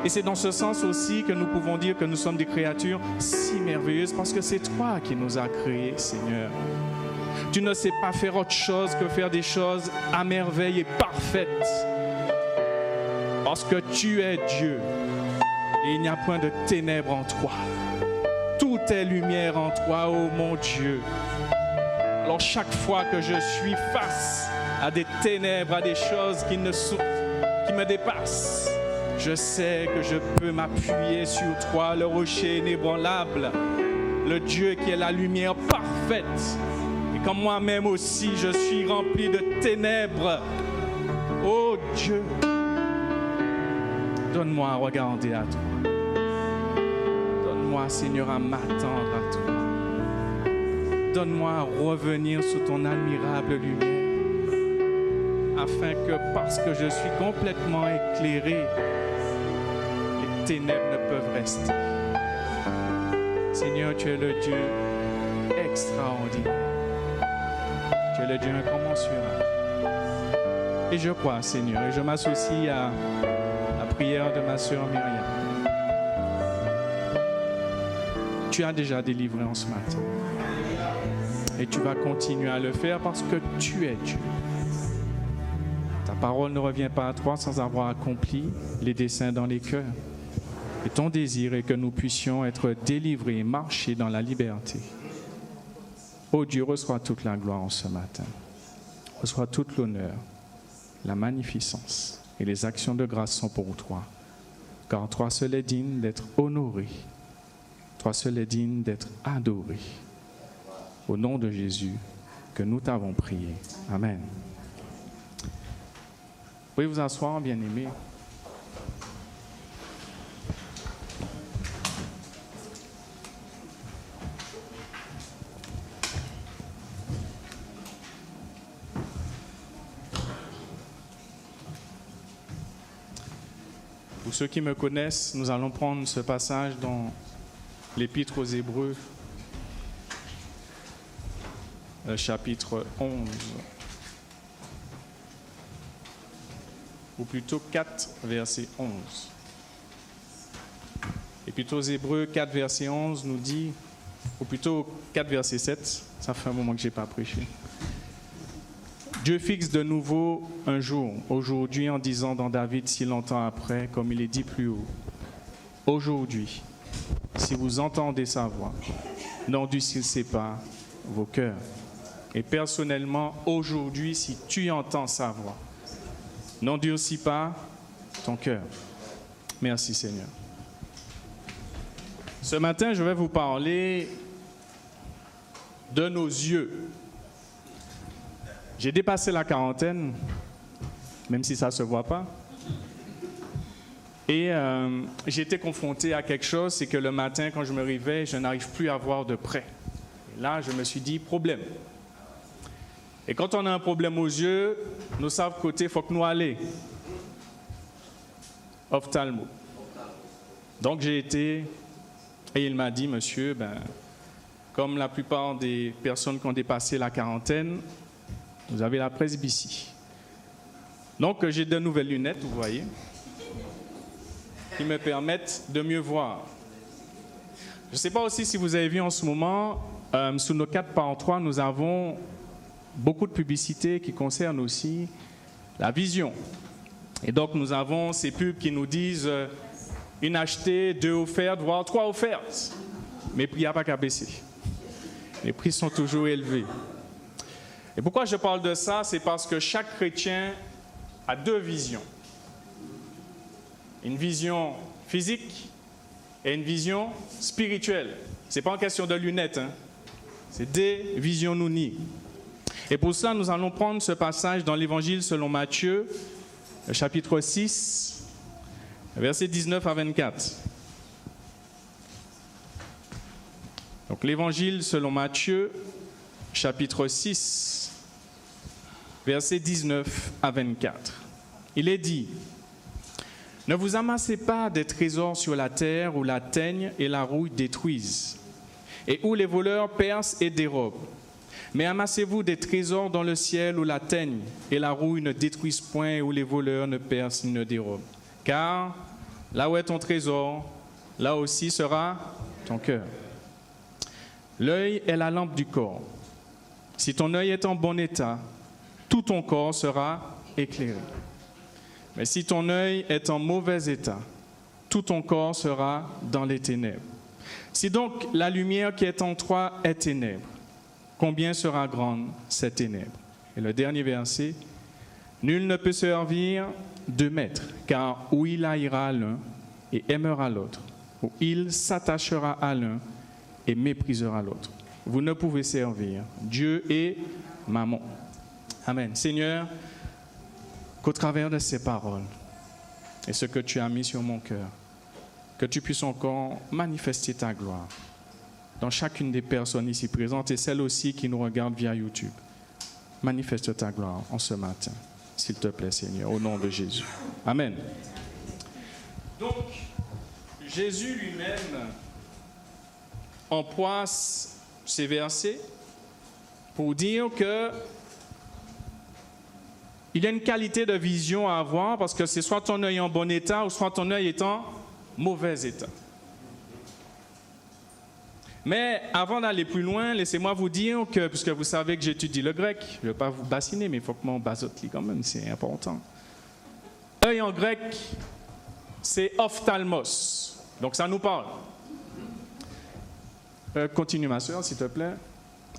Et c'est dans ce sens aussi que nous pouvons dire que nous sommes des créatures si merveilleuses parce que c'est toi qui nous as créés, Seigneur. Tu ne sais pas faire autre chose que faire des choses à merveille et parfaites. Parce que tu es Dieu et il n'y a point de ténèbres en toi. Tout est lumière en toi, ô mon Dieu. Alors chaque fois que je suis face à des ténèbres, à des choses qui me dépassent, je sais que je peux m'appuyer sur toi, le rocher inébranlable, le Dieu qui est la lumière parfaite. Et comme moi-même aussi, je suis rempli de ténèbres. Oh Dieu, donne-moi à regarder à toi. Donne-moi, Seigneur, à m'attendre à toi. Donne-moi à revenir sous ton admirable lumière. Afin que, parce que je suis complètement éclairé, les ténèbres ne peuvent rester. Seigneur, tu es le Dieu extraordinaire. Tu es le Dieu incommensurable. Et je crois, Seigneur, et je m'associe à la prière de ma sœur Myriam. Tu as déjà délivré en ce matin. Et tu vas continuer à le faire parce que tu es Dieu. Ta parole ne revient pas à toi sans avoir accompli les desseins dans les cœurs. Et ton désir est que nous puissions être délivrés et marcher dans la liberté. Ô Dieu, reçois toute la gloire en ce matin. Reçois tout l'honneur, la magnificence et les actions de grâce sont pour toi. Car toi seul est digne d'être honoré. Toi seul est digne d'être adoré. Au nom de Jésus que nous t'avons prié. Amen. Vous pouvez vous asseoir, bien-aimés. ceux qui me connaissent, nous allons prendre ce passage dans l'Épître aux Hébreux, chapitre 11, ou plutôt 4, verset 11. L'Épître aux Hébreux 4, verset 11 nous dit, ou plutôt 4, verset 7, ça fait un moment que je n'ai pas prêché. Dieu fixe de nouveau un jour, aujourd'hui, en disant dans David si longtemps après, comme il est dit plus haut. Aujourd'hui, si vous entendez sa voix, n'endurcissez pas vos cœurs. Et personnellement, aujourd'hui, si tu entends sa voix, n'endurcis pas ton cœur. Merci Seigneur. Ce matin, je vais vous parler de nos yeux. J'ai dépassé la quarantaine, même si ça ne se voit pas. Et j'ai été confronté à quelque chose, c'est que le matin, quand je me réveille, je n'arrive plus à voir de près. Et là, je me suis dit, problème. Et quand on a un problème aux yeux, nous savons côté, il faut que nous allions. Ophtalmo. Donc j'ai été, et il m'a dit, monsieur, comme la plupart des personnes qui ont dépassé la quarantaine, vous avez la presbytie. Donc j'ai de nouvelles lunettes, vous voyez, qui me permettent de mieux voir. Je ne sais pas aussi si vous avez vu en ce moment, sous nos 4x3, nous avons beaucoup de publicités qui concernent aussi la vision. Et donc nous avons ces pubs qui nous disent une achetée, 2 offertes, voire 3 offertes. Mais le prix n'a pas qu'à baisser. Les prix sont toujours élevés. Et pourquoi je parle de ça? C'est parce que chaque chrétien a 2 visions. Une vision physique et une vision spirituelle. Ce n'est pas en question de lunettes, hein. C'est des visions nounies. Et pour cela, nous allons prendre ce passage dans l'Évangile selon Matthieu, chapitre 6, versets 19 à 24. Donc l'Évangile selon Matthieu, chapitre 6, versets 19 à 24. Il est dit, « Ne vous amassez pas des trésors sur la terre où la teigne et la rouille détruisent, et où les voleurs percent et dérobent. Mais amassez-vous des trésors dans le ciel où la teigne et la rouille ne détruisent point et où les voleurs ne percent ni ne dérobent. Car là où est ton trésor, là aussi sera ton cœur. L'œil est la lampe du corps. Si ton œil est en bon état, tout ton corps sera éclairé. Mais si ton œil est en mauvais état, tout ton corps sera dans les ténèbres. Si donc la lumière qui est en toi est ténèbre, combien sera grande cette ténèbre? Et le dernier verset, nul ne peut servir 2 maîtres, car ou il haïra l'un et aimera l'autre, ou il s'attachera à l'un et méprisera l'autre. Vous ne pouvez servir Dieu et Mammon. Amen. Seigneur, qu'au travers de ces paroles et ce que tu as mis sur mon cœur, que tu puisses encore manifester ta gloire dans chacune des personnes ici présentes et celles aussi qui nous regardent via YouTube. Manifeste ta gloire en ce matin, s'il te plaît, Seigneur, au nom de Jésus. Amen. Donc, Jésus lui-même emploie ces versets pour dire que il y a une qualité de vision à avoir parce que c'est soit ton œil en bon état ou soit ton œil est en mauvais état. Mais avant d'aller plus loin, laissez-moi vous dire que, puisque vous savez que j'étudie le grec, je ne vais pas vous bassiner, mais il faut que mon basote quand même, c'est important. Œil en grec, c'est ophtalmos. Donc ça nous parle. Continue ma soeur, s'il te plaît.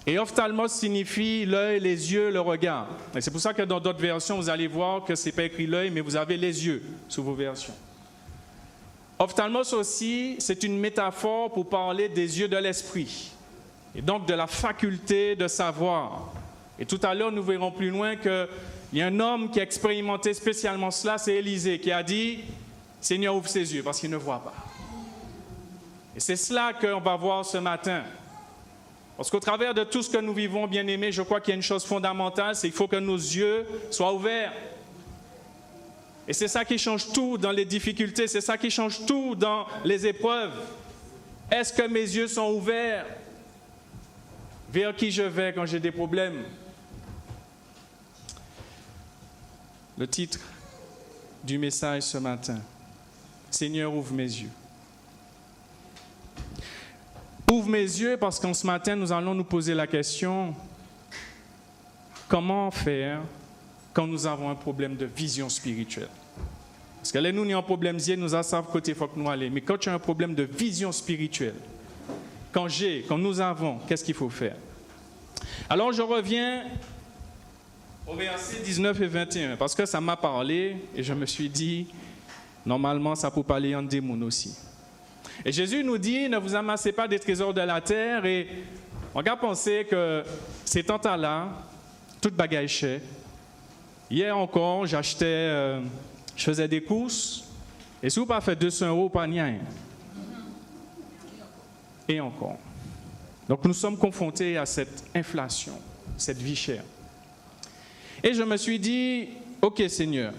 Et ophtalmos signifie l'œil, les yeux, le regard. Et c'est pour ça que dans d'autres versions, vous allez voir que ce n'est pas écrit l'œil, mais vous avez les yeux sous vos versions. Ophtalmos aussi, c'est une métaphore pour parler des yeux de l'esprit, et donc de la faculté de savoir. Et tout à l'heure, nous verrons plus loin qu'il y a un homme qui a expérimenté spécialement cela, c'est Élisée, qui a dit « Seigneur, ouvre ses yeux, parce qu'il ne voit pas. » Et c'est cela qu'on va voir ce matin. Parce qu'au travers de tout ce que nous vivons, bien-aimés, je crois qu'il y a une chose fondamentale, c'est qu'il faut que nos yeux soient ouverts. Et c'est ça qui change tout dans les difficultés, c'est ça qui change tout dans les épreuves. Est-ce que mes yeux sont ouverts vers qui je vais quand j'ai des problèmes? Le titre du message ce matin, Seigneur, ouvre mes yeux. Ouvre mes yeux parce qu'en ce matin, nous allons nous poser la question, comment faire quand nous avons un problème de vision spirituelle? Parce que là, nous, nous avons un problème, nous savons côté il faut que nous allons. Mais quand tu as un problème de vision spirituelle, quand nous avons, qu'est-ce qu'il faut faire? Alors, je reviens au verset 19 et 21, parce que ça m'a parlé et je me suis dit, normalement, ça peut parler en démon aussi. Et Jésus nous dit, ne vous amassez pas des trésors de la terre, et on va penser que ces temps-là, toute bagaille chère. Hier encore, je faisais des courses, et si vous n'avez pas fait 200 €, pas rien. Et encore. Donc nous sommes confrontés à cette inflation, cette vie chère. Et je me suis dit, ok Seigneur,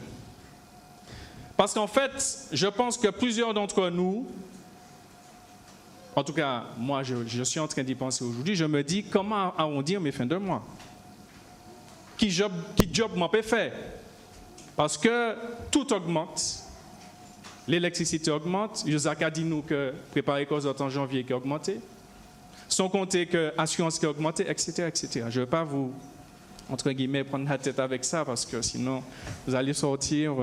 parce qu'en fait, je pense que plusieurs d'entre nous, en tout cas, moi je suis en train d'y penser aujourd'hui, je me dis, comment arrondir mes fins de mois? Qui job m'en peut faire? Parce que tout augmente. L'électricité augmente. Joseph a dit nous que préparer cause en janvier qui a augmenté. Sans compter que l'assurance qui a augmenté, etc., etc. Je ne veux pas vous, entre guillemets, prendre la tête avec ça parce que sinon, vous allez sortir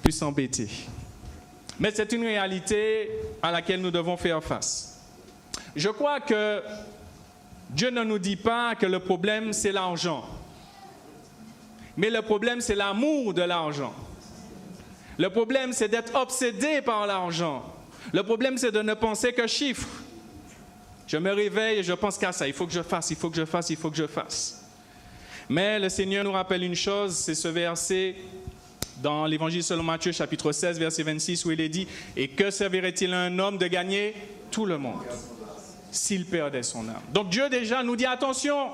plus embêtés. Mais c'est une réalité à laquelle nous devons faire face. Je crois que Dieu ne nous dit pas que le problème, c'est l'argent. Mais le problème, c'est l'amour de l'argent. Le problème, c'est d'être obsédé par l'argent. Le problème, c'est de ne penser que chiffres. Je me réveille et je pense qu'à ça. Il faut que je fasse, il faut que je fasse, il faut que je fasse. Mais le Seigneur nous rappelle une chose, c'est ce verset dans l'Évangile selon Matthieu, chapitre 16, verset 26, où il est dit « Et que servirait-il à un homme de gagner tout le monde s'il perdait son âme ?» Donc Dieu déjà nous dit « Attention !»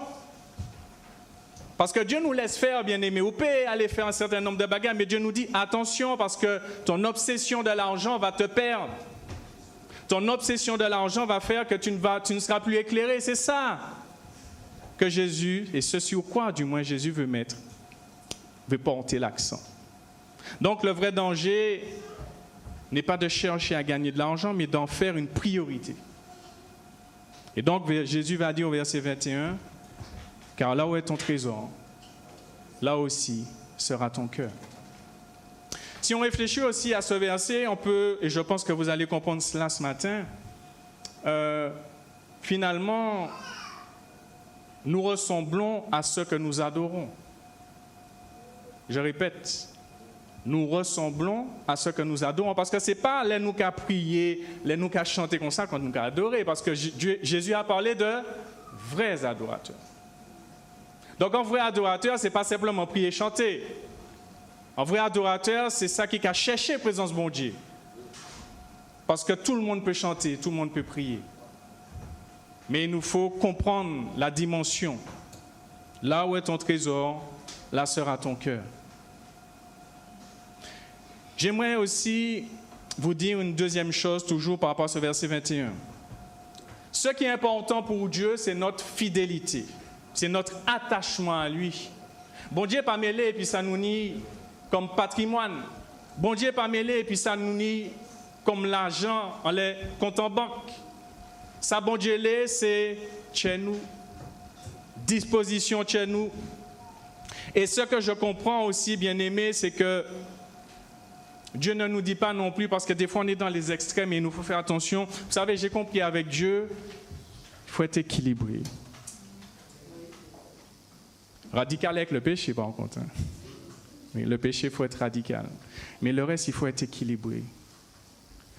Parce que Dieu nous laisse faire, bien-aimés. Vous pouvez aller faire un certain nombre de bagages, mais Dieu nous dit attention parce que ton obsession de l'argent va te perdre. Ton obsession de l'argent va faire que tu ne seras plus éclairé. C'est ça que Jésus, et ce sur quoi du moins Jésus veut porter l'accent. Donc le vrai danger n'est pas de chercher à gagner de l'argent, mais d'en faire une priorité. Et donc Jésus va dire au verset 21, car là où est ton trésor, là aussi sera ton cœur. Si on réfléchit aussi à ce verset, on peut, et je pense que vous allez comprendre cela ce matin, finalement, nous ressemblons à ceux que nous adorons. Je répète, nous ressemblons à ceux que nous adorons, parce que ce n'est pas les nous qu'à prier, les nous qu'à chanter comme ça, quand nous qu'à adorer, parce que Jésus a parlé de vrais adorateurs. Donc un vrai adorateur, ce n'est pas simplement prier et chanter. Un vrai adorateur, c'est ça qui a cherché la présence de Dieu. Parce que tout le monde peut chanter, tout le monde peut prier. Mais il nous faut comprendre la dimension. Là où est ton trésor, là sera ton cœur. J'aimerais aussi vous dire une deuxième chose, toujours par rapport à ce verset 21. Ce qui est important pour Dieu, c'est notre fidélité. C'est notre attachement à lui. Bon Dieu n'est pas mêlé et puis ça nous nie comme patrimoine. Bon Dieu n'est pas mêlé et puis ça nous nie comme l'argent en les comptes en banque. Ça, bon Dieu, c'est chez nous. Disposition chez nous. Et ce que je comprends aussi, bien-aimé, c'est que Dieu ne nous dit pas non plus, parce que des fois on est dans les extrêmes et il nous faut faire attention. Vous savez, j'ai compris avec Dieu, il faut être équilibré. Radical avec le péché, par contre. Mais le péché, il faut être radical. Mais le reste, il faut être équilibré.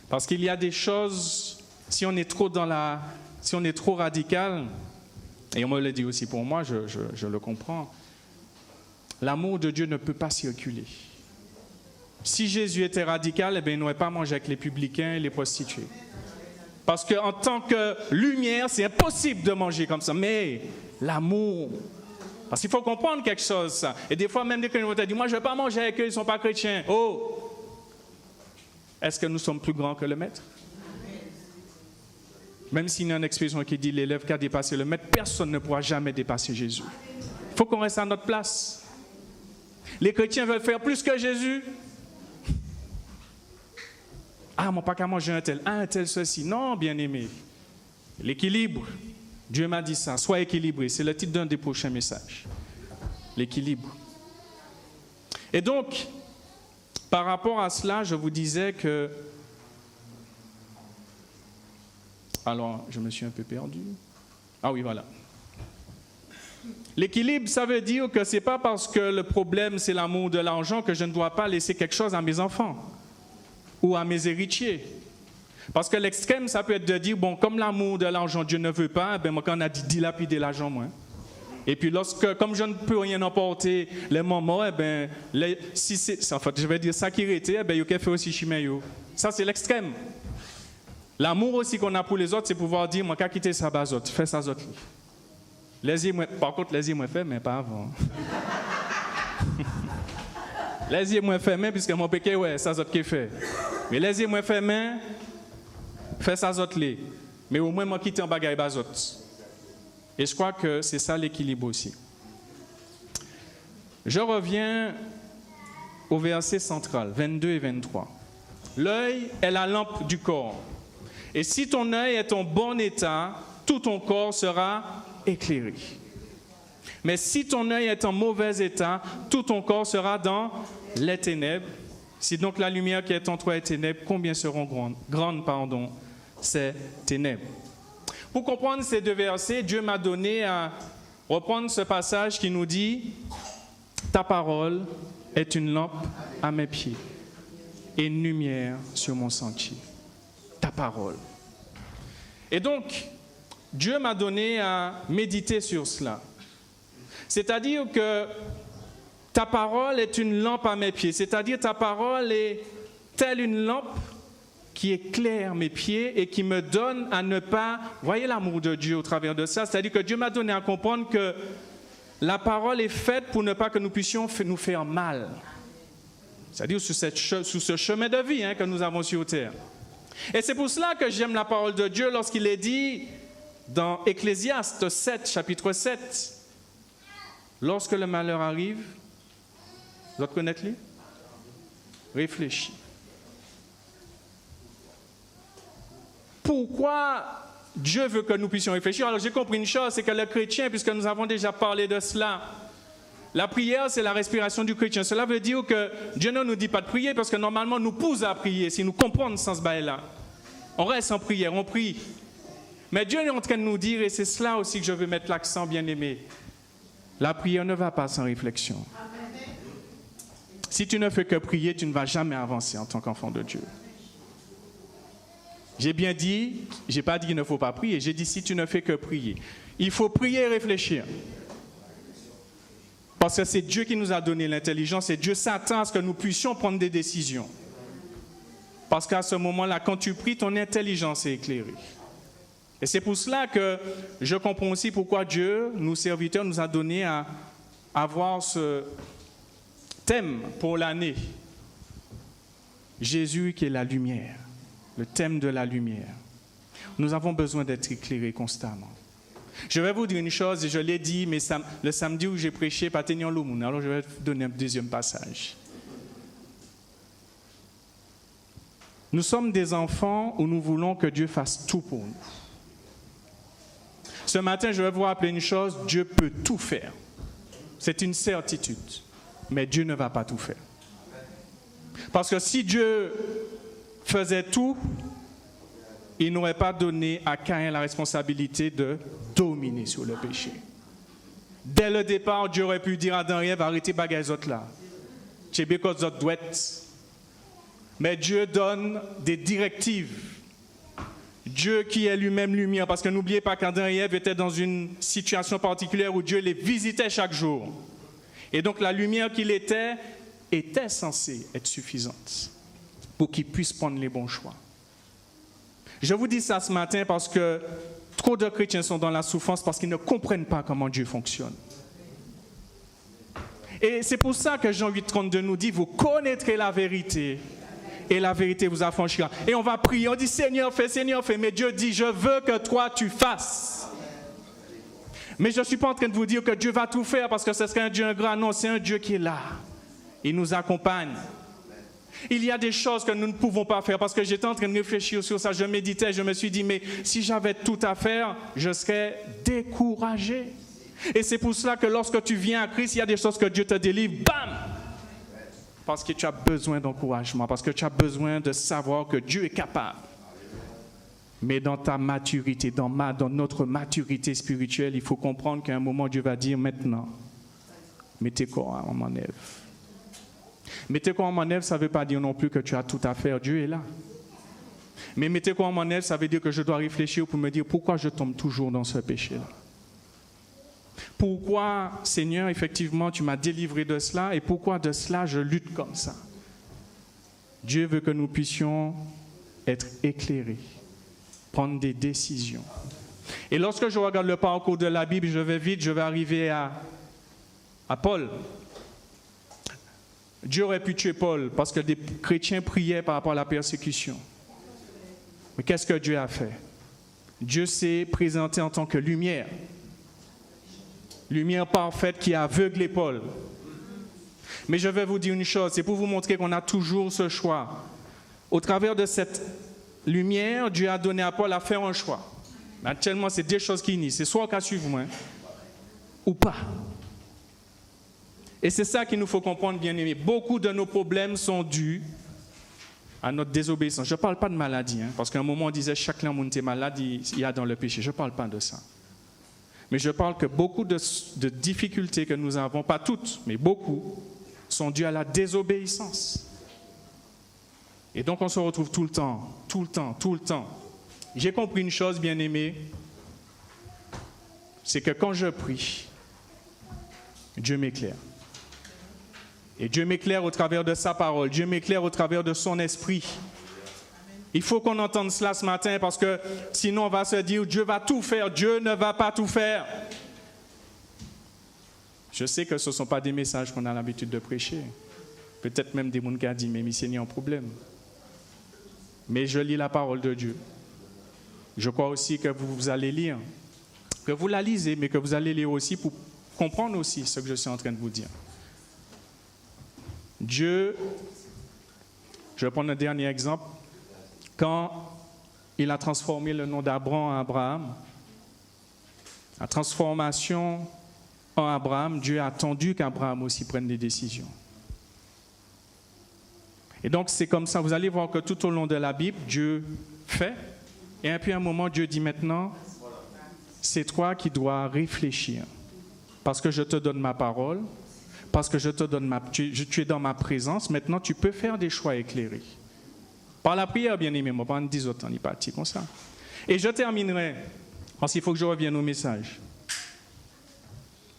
Parce qu'il y a des choses, si on est trop radical, et on me le dit aussi pour moi, je le comprends, l'amour de Dieu ne peut pas circuler. Si Jésus était radical, eh bien, il n'aurait pas mangé avec les publicains et les prostituées. Parce qu'en tant que lumière, c'est impossible de manger comme ça. Mais l'amour Parce qu'il faut comprendre quelque chose, ça. Et des fois, même des chrétiens vont te dire, moi, je ne vais pas manger avec eux, ils ne sont pas chrétiens. Oh! Est-ce que nous sommes plus grands que le maître? Même s'il y a une expression qui dit l'élève qui a dépassé le maître, personne ne pourra jamais dépasser Jésus. Il faut qu'on reste à notre place. Les chrétiens veulent faire plus que Jésus. Ah, mon pas qu'à manger un tel ceci. Non, bien-aimé. L'équilibre. Dieu m'a dit ça. Sois équilibré. C'est le titre d'un des prochains messages. L'équilibre. Et donc, par rapport à cela, je vous disais que... Alors, je me suis un peu perdu. Ah oui, voilà. L'équilibre, ça veut dire que ce n'est pas parce que le problème, c'est l'amour de l'argent que je ne dois pas laisser quelque chose à mes enfants ou à mes héritiers. Parce que l'extrême, ça peut être de dire, bon, comme l'amour de l'argent, Dieu ne veut pas, ben moi, quand on a dit dilapider l'argent, moi. Et puis, comme je ne peux rien emporter, les moments, eh ben, si c'est, en fait, je vais dire ça qui était, eh ben, il y a fait aussi chiméo. Ça, c'est l'extrême. L'amour aussi qu'on a pour les autres, c'est pouvoir dire, moi, qu'à quitter ça, bazot, fais ça, zot. Par contre, les yeux moins fait, mais pas avant. Les yeux moins fait, mais puisque mon péché, ouais, ça, zot qui fait. Mais les yeux moins fait, mais fais ça, zot, les. Mais au moins, moi, quitter en bagaille, bazot. Et je crois que c'est ça l'équilibre aussi. Je reviens au verset central, 22 et 23. L'œil est la lampe du corps. Et si ton œil est en bon état, tout ton corps sera éclairé. Mais si ton œil est en mauvais état, tout ton corps sera dans les ténèbres. Si donc la lumière qui est en toi est ténèbres, combien seront grandes ces ténèbres? Pour comprendre ces deux versets, Dieu m'a donné à reprendre ce passage qui nous dit « Ta parole est une lampe à mes pieds et une lumière sur mon sentier. » Ta parole. Et donc, Dieu m'a donné à méditer sur cela. C'est-à-dire que ta parole est une lampe à mes pieds. C'est-à-dire ta parole est telle une lampe qui éclaire mes pieds et qui me donne à ne pas... Voyez l'amour de Dieu au travers de ça. C'est-à-dire que Dieu m'a donné à comprendre que la parole est faite pour ne pas que nous puissions nous faire mal. C'est-à-dire sous ce chemin de vie que nous avons sur terre. Et c'est pour cela que j'aime la parole de Dieu lorsqu'il est dit dans Ecclésiaste 7, chapitre 7, lorsque le malheur arrive, vous connaissez-le? Réfléchis. Pourquoi Dieu veut que nous puissions réfléchir? Alors j'ai compris une chose, c'est que le chrétien, puisque nous avons déjà parlé de cela, la prière, c'est la respiration du chrétien. Cela veut dire que Dieu ne nous dit pas de prier parce que normalement, nous pousse à prier si nous comprenons ce bail-là. On reste en prière, on prie. Mais Dieu est en train de nous dire, et c'est cela aussi que je veux mettre l'accent, bien-aimé, la prière ne va pas sans réflexion. Si tu ne fais que prier, tu ne vas jamais avancer en tant qu'enfant de Dieu. J'ai bien dit, je n'ai pas dit qu'il ne faut pas prier, j'ai dit si tu ne fais que prier. Il faut prier et réfléchir. Parce que c'est Dieu qui nous a donné l'intelligence et Dieu s'attend à ce que nous puissions prendre des décisions. Parce qu'à ce moment-là, quand tu pries, ton intelligence est éclairée. Et c'est pour cela que je comprends aussi pourquoi Dieu, nous serviteurs, nous a donné à avoir ce thème pour l'année. Jésus qui est la lumière, le thème de la lumière. Nous avons besoin d'être éclairés constamment. Je vais vous dire une chose, et je l'ai dit, mais le samedi où j'ai prêché, Patenyon Lomoun, alors je vais vous donner un deuxième passage. Nous sommes des enfants où nous voulons que Dieu fasse tout pour nous. Ce matin, je vais vous rappeler une chose, Dieu peut tout faire. C'est une certitude, mais Dieu ne va pas tout faire. Parce que si Dieu faisait tout, il n'aurait pas donné à Caïn la responsabilité de dominer sur le péché. Dès le départ, Dieu aurait pu dire à Adam et Ève, arrêtez bagaille autres là. C'est because autres douettes. Mais Dieu donne des directives. Dieu qui est lui-même lumière, parce que n'oubliez pas qu'Adam et Ève étaient dans une situation particulière où Dieu les visitait chaque jour. Et donc la lumière qu'il était censée être suffisante pour qu'ils puissent prendre les bons choix. Je vous dis ça ce matin parce que trop de chrétiens sont dans la souffrance parce qu'ils ne comprennent pas comment Dieu fonctionne. Et c'est pour ça que Jean 8,32 nous dit, vous connaîtrez la vérité et la vérité vous affranchira. Et on va prier, on dit Seigneur fais, mais Dieu dit je veux que toi tu fasses. Mais je ne suis pas en train de vous dire que Dieu va tout faire parce que ce serait un Dieu ingrat. Non, c'est un Dieu qui est là. Il nous accompagne. Il y a des choses que nous ne pouvons pas faire parce que j'étais en train de réfléchir sur ça. Je méditais, je me suis dit, mais si j'avais tout à faire, je serais découragé. Et c'est pour cela que lorsque tu viens à Christ, il y a des choses que Dieu te délivre, bam! Parce que tu as besoin d'encouragement, parce que tu as besoin de savoir que Dieu est capable. Mais dans ta maturité, dans notre maturité spirituelle, il faut comprendre qu'à un moment, Dieu va dire maintenant, mets tes corps en manœuvre. Mettez quoi en manœuvre, ça ne veut pas dire non plus que tu as tout à faire. Dieu est là. Mais mettez quoi en manœuvre, ça veut dire que je dois réfléchir pour me dire pourquoi je tombe toujours dans ce péché-là. Pourquoi, Seigneur, effectivement, tu m'as délivré de cela et pourquoi de cela je lutte comme ça. Dieu veut que nous puissions être éclairés, prendre des décisions. Et lorsque je regarde le parcours de la Bible, je vais vite, je vais arriver à Paul. Dieu aurait pu tuer Paul parce que des chrétiens priaient par rapport à la persécution. Mais qu'est-ce que Dieu a fait? Dieu s'est présenté en tant que lumière. Lumière parfaite qui a aveuglé Paul. Mais je vais vous dire une chose, c'est pour vous montrer qu'on a toujours ce choix. Au travers de cette lumière, Dieu a donné à Paul à faire un choix. Mais actuellement, c'est deux choses qui unissent. C'est soit qu'à suivre moi, ou pas. Et c'est ça qu'il nous faut comprendre, bien-aimés. Beaucoup de nos problèmes sont dus à notre désobéissance. Je ne parle pas de maladie, parce qu'à un moment on disait chacun est malade, il y a dans le péché. Je ne parle pas de ça. Mais je parle que beaucoup de difficultés que nous avons, pas toutes, mais beaucoup, sont dues à la désobéissance. Et donc on se retrouve tout le temps. J'ai compris une chose, bien-aimés, c'est que quand je prie, Dieu m'éclaire. Et Dieu m'éclaire au travers de sa parole. Dieu m'éclaire au travers de son esprit. Il faut qu'on entende cela ce matin parce que sinon on va se dire Dieu va tout faire. Dieu ne va pas tout faire. Je sais que ce ne sont pas des messages qu'on a l'habitude de prêcher. Peut-être même des gens qui ont dit mais Seigneur, un problème. Mais je lis la parole de Dieu. Je crois aussi que vous allez lire. Que vous la lisez, mais que vous allez lire aussi pour comprendre aussi ce que je suis en train de vous dire. Dieu, je vais prendre un dernier exemple, quand il a transformé le nom d'Abraham en Abraham, la transformation en Abraham, Dieu a attendu qu'Abraham aussi prenne des décisions. Et donc c'est comme ça, vous allez voir que tout au long de la Bible, Dieu fait, et puis à un moment, Dieu dit maintenant, c'est toi qui dois réfléchir, parce que je te donne ma parole, parce que je te donne tu es dans ma présence, maintenant tu peux faire des choix éclairés. Par la prière, bien aimé, moi, pas en 10 autres, on est parti comme ça. Et je terminerai, parce qu'il faut que je revienne au message.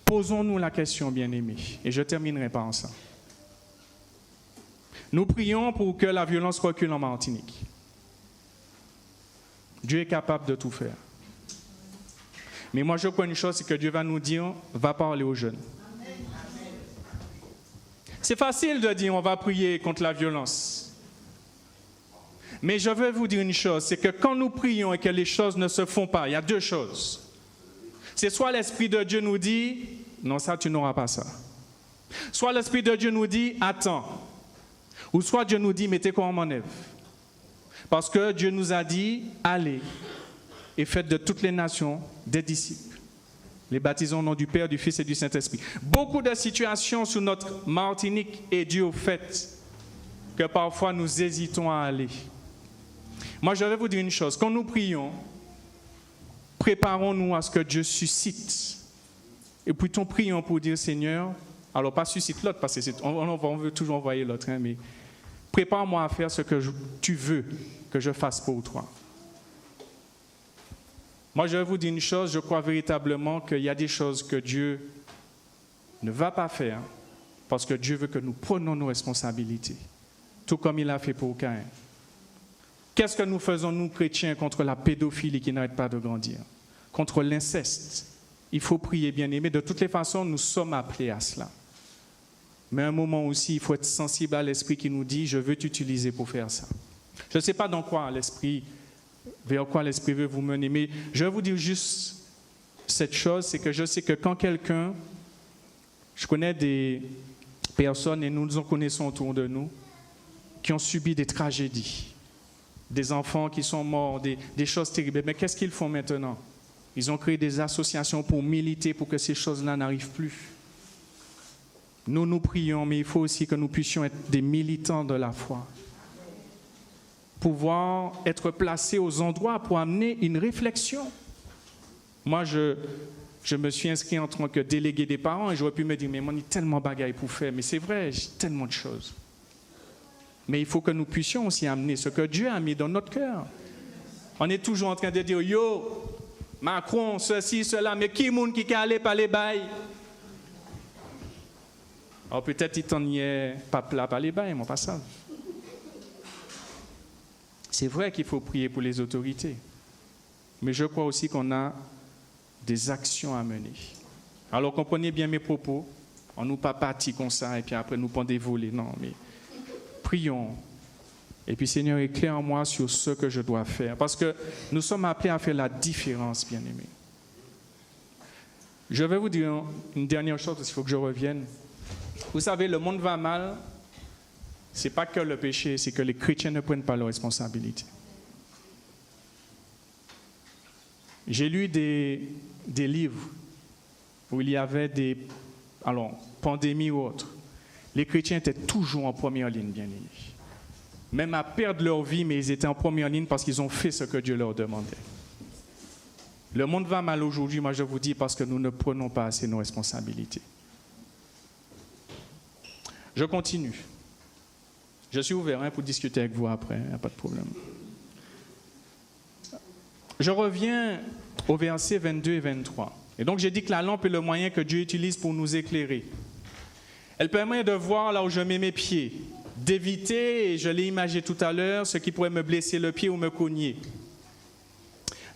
Posons-nous la question, bien aimé, et je terminerai par ça. Nous prions pour que la violence recule en Martinique. Dieu est capable de tout faire. Mais moi, je crois une chose, c'est que Dieu va nous dire, va parler aux jeunes. C'est facile de dire on va prier contre la violence. Mais je veux vous dire une chose, c'est que quand nous prions et que les choses ne se font pas, il y a deux choses. C'est soit l'Esprit de Dieu nous dit, non ça tu n'auras pas ça. Soit l'Esprit de Dieu nous dit, attends. Ou soit Dieu nous dit, mettez quoi en manœuvre. Parce que Dieu nous a dit, allez et faites de toutes les nations des disciples. Les baptisons au nom du Père, du Fils et du Saint-Esprit. Beaucoup de situations sur notre Martinique est due au fait que parfois nous hésitons à aller. Moi, je vais vous dire une chose. Quand nous prions, préparons-nous à ce que Dieu suscite. Et puis, prions pour dire, Seigneur, alors pas suscite l'autre, parce qu'on veut toujours envoyer l'autre, mais prépare-moi à faire ce que tu veux que je fasse pour toi. Moi, je vais vous dire une chose, je crois véritablement qu'il y a des choses que Dieu ne va pas faire parce que Dieu veut que nous prenions nos responsabilités, tout comme il a fait pour Caïn. Qu'est-ce que nous faisons, nous, chrétiens, contre la pédophilie qui n'arrête pas de grandir, contre l'inceste? Il faut prier, bien-aimés. De toutes les façons, nous sommes appelés à cela. Mais à un moment aussi, il faut être sensible à l'Esprit qui nous dit, je veux t'utiliser pour faire ça. Je ne sais pas vers quoi l'Esprit veut vous mener, mais je vais vous dire juste cette chose, c'est que je sais que quand je connais des personnes, et nous en connaissons autour de nous, qui ont subi des tragédies, des enfants qui sont morts, des choses terribles. Mais qu'est-ce qu'ils font maintenant? Ils ont créé des associations pour militer pour que ces choses-là n'arrivent plus. Nous prions, mais il faut aussi que nous puissions être des militants de la foi. Pouvoir être placés aux endroits pour amener une réflexion. Moi, je me suis inscrit en tant que délégué des parents et j'aurais pu me dire, mais moi, il y a tellement de bagailles pour faire. Mais c'est vrai, j'ai tellement de choses. Mais il faut que nous puissions aussi amener ce que Dieu a mis dans notre cœur. On est toujours en train de dire, yo, Macron, ceci, cela, mais qui est-ce qui est allé par les bails? Alors peut-être il t'en y est pas plat par les bails, mon passage. C'est vrai qu'il faut prier pour les autorités. Mais je crois aussi qu'on a des actions à mener. Alors comprenez bien mes propos. On nous pas parti comme ça et puis après nous prendre des volets. Non, mais prions. Et puis Seigneur, éclaire en moi sur ce que je dois faire. Parce que nous sommes appelés à faire la différence, bien-aimés. Je vais vous dire une dernière chose, parce qu'il faut que je revienne. Vous savez, le monde va mal. Ce n'est pas que le péché, c'est que les chrétiens ne prennent pas leurs responsabilités. J'ai lu des livres où il y avait pandémies ou autres. Les chrétiens étaient toujours en première ligne, bien-aimés. Même à perdre leur vie, mais ils étaient en première ligne parce qu'ils ont fait ce que Dieu leur demandait. Le monde va mal aujourd'hui, moi je vous dis, parce que nous ne prenons pas assez nos responsabilités. Je continue. Je suis ouvert pour discuter avec vous après, il n'y a pas de problème. Je reviens au verset 22 et 23. Et donc j'ai dit que la lampe est le moyen que Dieu utilise pour nous éclairer. Elle permet de voir là où je mets mes pieds, d'éviter, et je l'ai imagé tout à l'heure, ce qui pourrait me blesser le pied ou me cogner.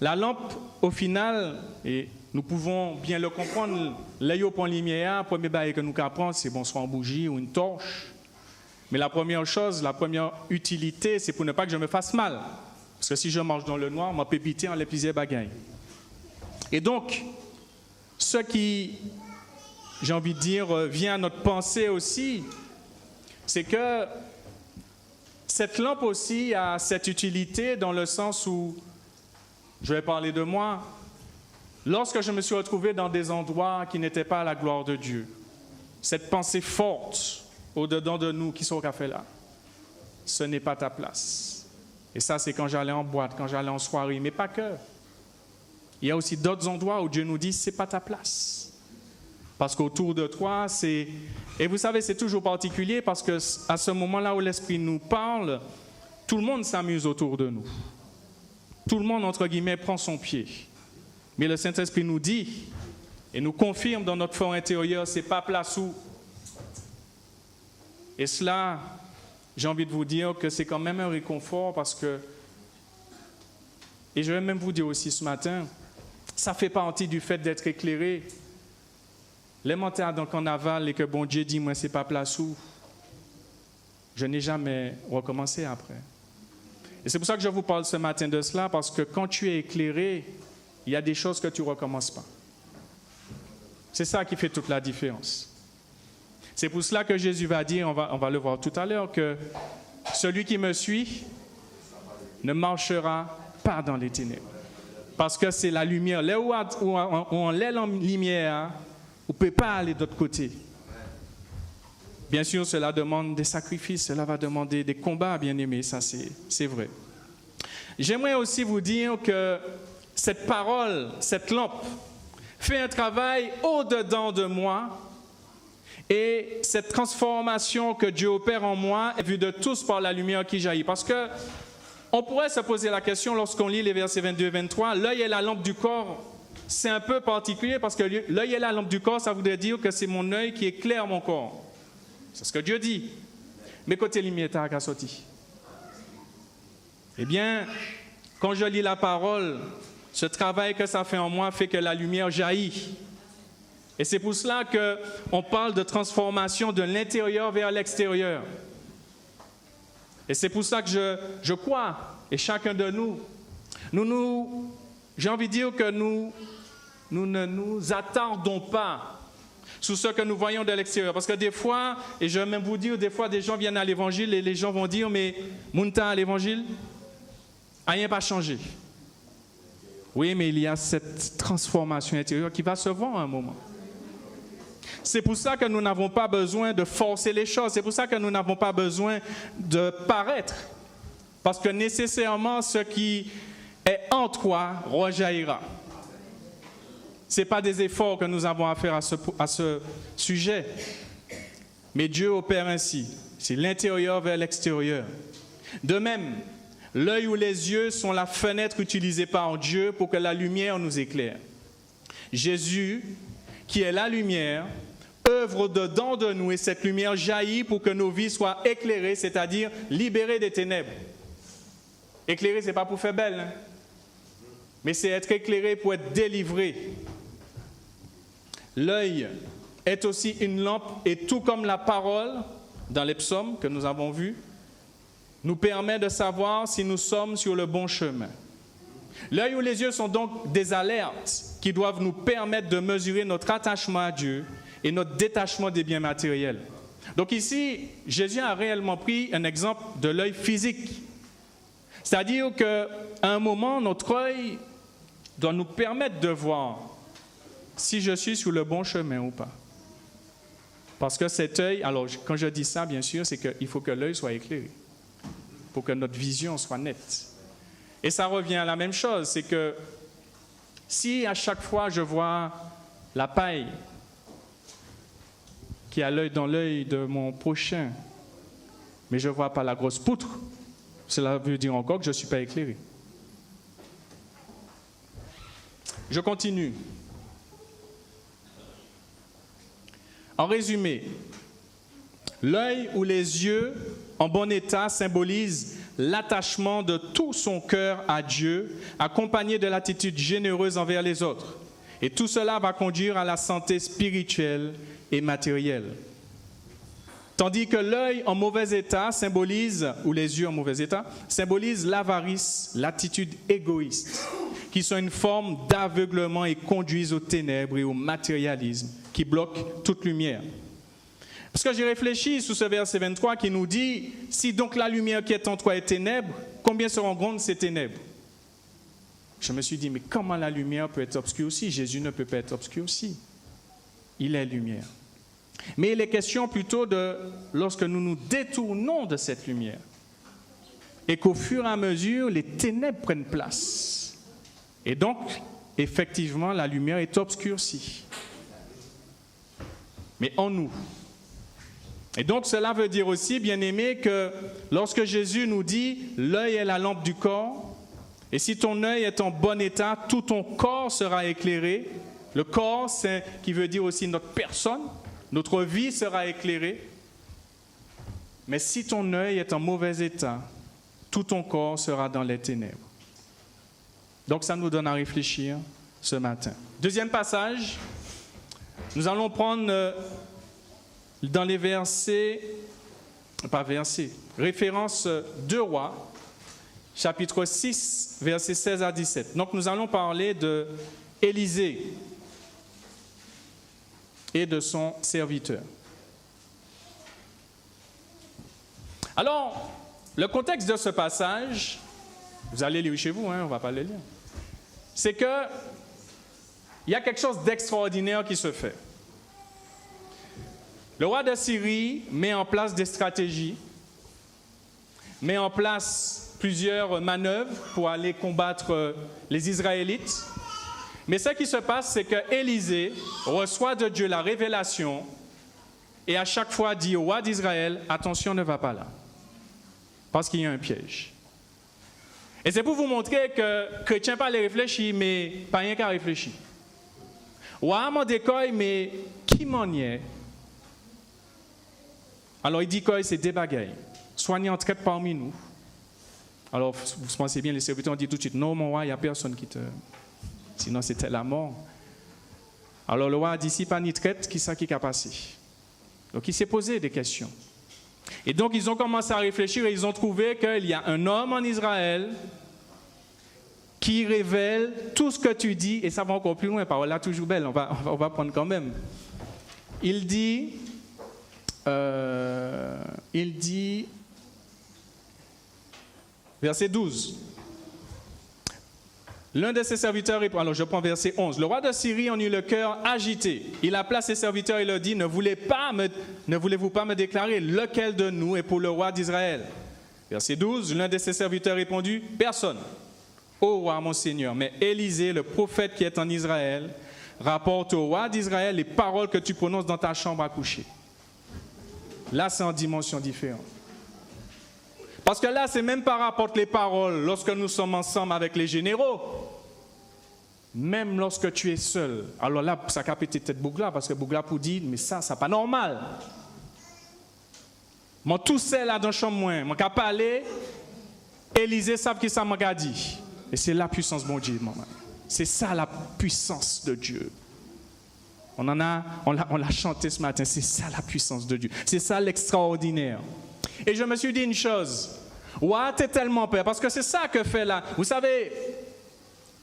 La lampe, au final, et nous pouvons bien le comprendre, l'œil au point lumière, premier bail que nous apprenons, c'est bon, soit en bougie ou une torche. Mais la première chose, la première utilité, c'est pour ne pas que je me fasse mal. Parce que si je marche dans le noir, on m'a pépité en les plusieurs bagailles. Et donc, ce qui, j'ai envie de dire, vient à notre pensée aussi, c'est que cette lampe aussi a cette utilité dans le sens où, je vais parler de moi, lorsque je me suis retrouvé dans des endroits qui n'étaient pas à la gloire de Dieu, cette pensée forte au-dedans de nous qui sont au café là, ce n'est pas ta place. Et ça, c'est quand j'allais en boîte, quand j'allais en soirée, mais pas que. Il y a aussi d'autres endroits où Dieu nous dit, ce n'est pas ta place. Parce qu'autour de toi, c'est... Et vous savez, c'est toujours particulier parce qu'à ce moment-là où l'Esprit nous parle, tout le monde s'amuse autour de nous. Tout le monde, entre guillemets, prend son pied. Mais le Saint-Esprit nous dit et nous confirme dans notre fort intérieur, ce n'est pas place où. Et cela, j'ai envie de vous dire que c'est quand même un réconfort parce que, et je vais même vous dire aussi ce matin, ça fait partie du fait d'être éclairé. Les menteurs donc en aval et que bon Dieu dit, moi c'est pas place où. Je n'ai jamais recommencé après. Et c'est pour ça que je vous parle ce matin de cela, parce que quand tu es éclairé, il y a des choses que tu ne recommences pas. C'est ça qui fait toute la différence. C'est pour cela que Jésus va dire, on va le voir tout à l'heure, que celui qui me suit ne marchera pas dans les ténèbres. Parce que c'est la lumière. Là où on est en lumière, on ne peut pas aller de l'autre côté. Bien sûr, cela demande des sacrifices, cela va demander des combats, bien-aimés, ça c'est vrai. J'aimerais aussi vous dire que cette parole, cette lampe, fait un travail au-dedans de moi et cette transformation que Dieu opère en moi est vue de tous par la lumière qui jaillit. Parce que on pourrait se poser la question lorsqu'on lit les versets 22 et 23, l'œil est la lampe du corps. C'est un peu particulier parce que l'œil est la lampe du corps, ça voudrait dire que c'est mon œil qui éclaire mon corps. C'est ce que Dieu dit. Mais côté lumière, t'as qu'à sortir. Eh bien, quand je lis la parole, ce travail que ça fait en moi fait que la lumière jaillit. Et c'est pour cela qu'on parle de transformation de l'intérieur vers l'extérieur. Et c'est pour ça que je crois, et chacun de nous, j'ai envie de dire que nous ne nous attardons pas sur ce que nous voyons de l'extérieur. Parce que des fois, et je vais même vous dire, des fois des gens viennent à l'évangile et les gens vont dire, mais Mounta à l'évangile, rien n'a pas changé. Oui, mais il y a cette transformation intérieure qui va se voir à un moment. C'est pour ça que nous n'avons pas besoin de forcer les choses. C'est pour ça que nous n'avons pas besoin de paraître. Parce que nécessairement, ce qui est en toi rejaillira. Ce n'est pas des efforts que nous avons à faire à ce sujet. Mais Dieu opère ainsi. C'est l'intérieur vers l'extérieur. De même, l'œil ou les yeux sont la fenêtre utilisée par Dieu pour que la lumière nous éclaire. Jésus, qui est la lumière, œuvre dedans de nous et cette lumière jaillit pour que nos vies soient éclairées, c'est-à-dire libérées des ténèbres. Éclairer, ce n'est pas pour faire belle, hein? Mais c'est être éclairé pour être délivré. L'œil est aussi une lampe et tout comme la parole, dans les psaumes que nous avons vus, nous permet de savoir si nous sommes sur le bon chemin. L'œil ou les yeux sont donc des alertes qui doivent nous permettre de mesurer notre attachement à Dieu et notre détachement des biens matériels. Donc ici, Jésus a réellement pris un exemple de l'œil physique. C'est-à-dire qu'à un moment, notre œil doit nous permettre de voir si je suis sur le bon chemin ou pas. Parce que cet œil, alors quand je dis ça, bien sûr, c'est qu'il faut que l'œil soit éclairé pour que notre vision soit nette. Et ça revient à la même chose, c'est que si à chaque fois je vois la paille qui a l'œil dans l'œil de mon prochain, mais je ne vois pas la grosse poutre, cela veut dire encore que je ne suis pas éclairé. Je continue. En résumé, l'œil ou les yeux en bon état symbolisent l'attachement de tout son cœur à Dieu, accompagné de l'attitude généreuse envers les autres. Et tout cela va conduire à la santé spirituelle et matérielle. Tandis que l'œil en mauvais état symbolise, ou les yeux en mauvais état, symbolisent l'avarice, l'attitude égoïste, qui sont une forme d'aveuglement et conduisent aux ténèbres et au matérialisme, qui bloquent toute lumière. Parce que j'ai réfléchi sur ce verset 23 qui nous dit « Si donc la lumière qui est en toi est ténèbre, combien seront grandes ces ténèbres ?» Je me suis dit « Mais comment la lumière peut être obscurcie? Jésus ne peut pas être obscurci. Il est lumière. » Mais il est question plutôt de lorsque nous nous détournons de cette lumière et qu'au fur et à mesure, les ténèbres prennent place. Et donc, effectivement, la lumière est obscurcie. Mais en nous. Et donc, cela veut dire aussi, bien-aimés, que lorsque Jésus nous dit « l'œil est la lampe du corps », et si ton œil est en bon état, tout ton corps sera éclairé. Le corps, c'est qui veut dire aussi notre personne, notre vie sera éclairée. Mais si ton œil est en mauvais état, tout ton corps sera dans les ténèbres. Donc, ça nous donne à réfléchir ce matin. Deuxième passage, nous allons prendre dans les référence 2 Rois, chapitre 6, versets 16 à 17. Donc, nous allons parler de Élisée et de son serviteur. Alors, le contexte de ce passage, vous allez lire chez vous, on ne va pas le lire, c'est qu'il y a quelque chose d'extraordinaire qui se fait. Le roi de Syrie met en place des stratégies, met en place plusieurs manœuvres pour aller combattre les Israélites. Mais ce qui se passe, c'est que Élisée reçoit de Dieu la révélation et à chaque fois dit au roi d'Israël, attention, ne va pas là, parce qu'il y a un piège. Et c'est pour vous montrer que le chrétien pas les réfléchir, mais pas rien qu'à réfléchir. Roi m'a dit, mais qui m'en est? Alors il dit que c'est des bagailles. Soignez en traite parmi nous. Alors vous pensez bien, les serviteurs ont dit tout de suite, non mon roi, il n'y a personne qui te... Sinon c'était la mort. Alors le roi a dit, si pas ni traite, qui ça qui a passé? Donc il s'est posé des questions. Et donc ils ont commencé à réfléchir et ils ont trouvé qu'il y a un homme en Israël qui révèle tout ce que tu dis, et ça va encore plus loin, parole là toujours belle, on va prendre quand même. Il dit, verset 12, l'un de ses serviteurs, alors je prends verset 11, le roi de Syrie en eut le cœur agité. Il appela ses serviteurs et leur dit, ne voulez-vous pas me déclarer lequel de nous est pour le roi d'Israël? Verset 12, l'un de ses serviteurs répondit, personne, ô roi mon Seigneur, mais Élisée, le prophète qui est en Israël, rapporte au roi d'Israël les paroles que tu prononces dans ta chambre à coucher. Là, c'est en dimension différente. Parce que là, c'est même pas rapporte les paroles lorsque nous sommes ensemble avec les généraux. Même lorsque tu es seul. Alors là, ça a pété tête Bougla, parce que Bougla pour dire, mais ça, c'est pas normal. Moi, tout seul là dans la chambre, moi, je parler, Élisée savent qui ça m'a dit. Et c'est la puissance de mon Dieu, maman. C'est ça la puissance de Dieu. On l'a chanté ce matin, c'est ça la puissance de Dieu. C'est ça l'extraordinaire. Et je me suis dit une chose, ouais, t'es tellement peur, parce que c'est ça que fait là. Vous savez,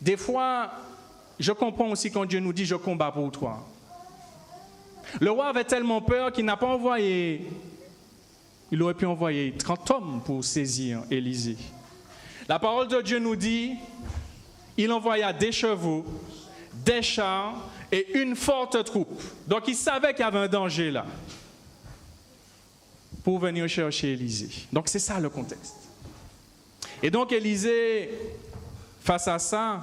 des fois, je comprends aussi quand Dieu nous dit, je combats pour toi. Le roi avait tellement peur qu'il n'a pas envoyé, il aurait pu envoyer 30 hommes pour saisir Élisée. La parole de Dieu nous dit, il envoya des chevaux, des chars et une forte troupe. Donc il savait qu'il y avait un danger là pour venir chercher Élisée. Donc c'est ça le contexte. Et donc Élisée, face à ça,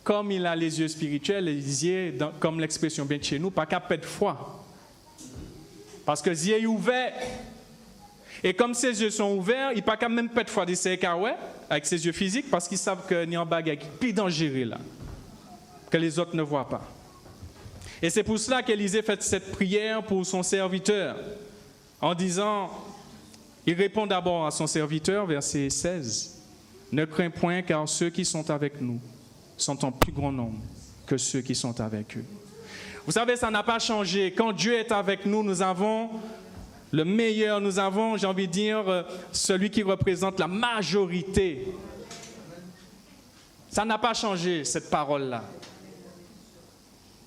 comme il a les yeux spirituels, Élisée, comme l'expression bien de chez nous, pas qu'à perdre foi. Parce que les yeux sont ouverts. Et comme ses yeux sont ouverts, il n'y a pas qu'à même perdre foi d'essayer avec ses yeux physiques, parce qu'ils savent qu'il y a un bagage plus dangereux là, que les autres ne voient pas. Et c'est pour cela qu'Élisée fait cette prière pour son serviteur, en disant, il répond d'abord à son serviteur, verset 16, « Ne crains point, car ceux qui sont avec nous sont en plus grand nombre que ceux qui sont avec eux. » Vous savez, ça n'a pas changé. Quand Dieu est avec nous, nous avons le meilleur, nous avons, j'ai envie de dire, celui qui représente la majorité. Ça n'a pas changé, cette parole-là.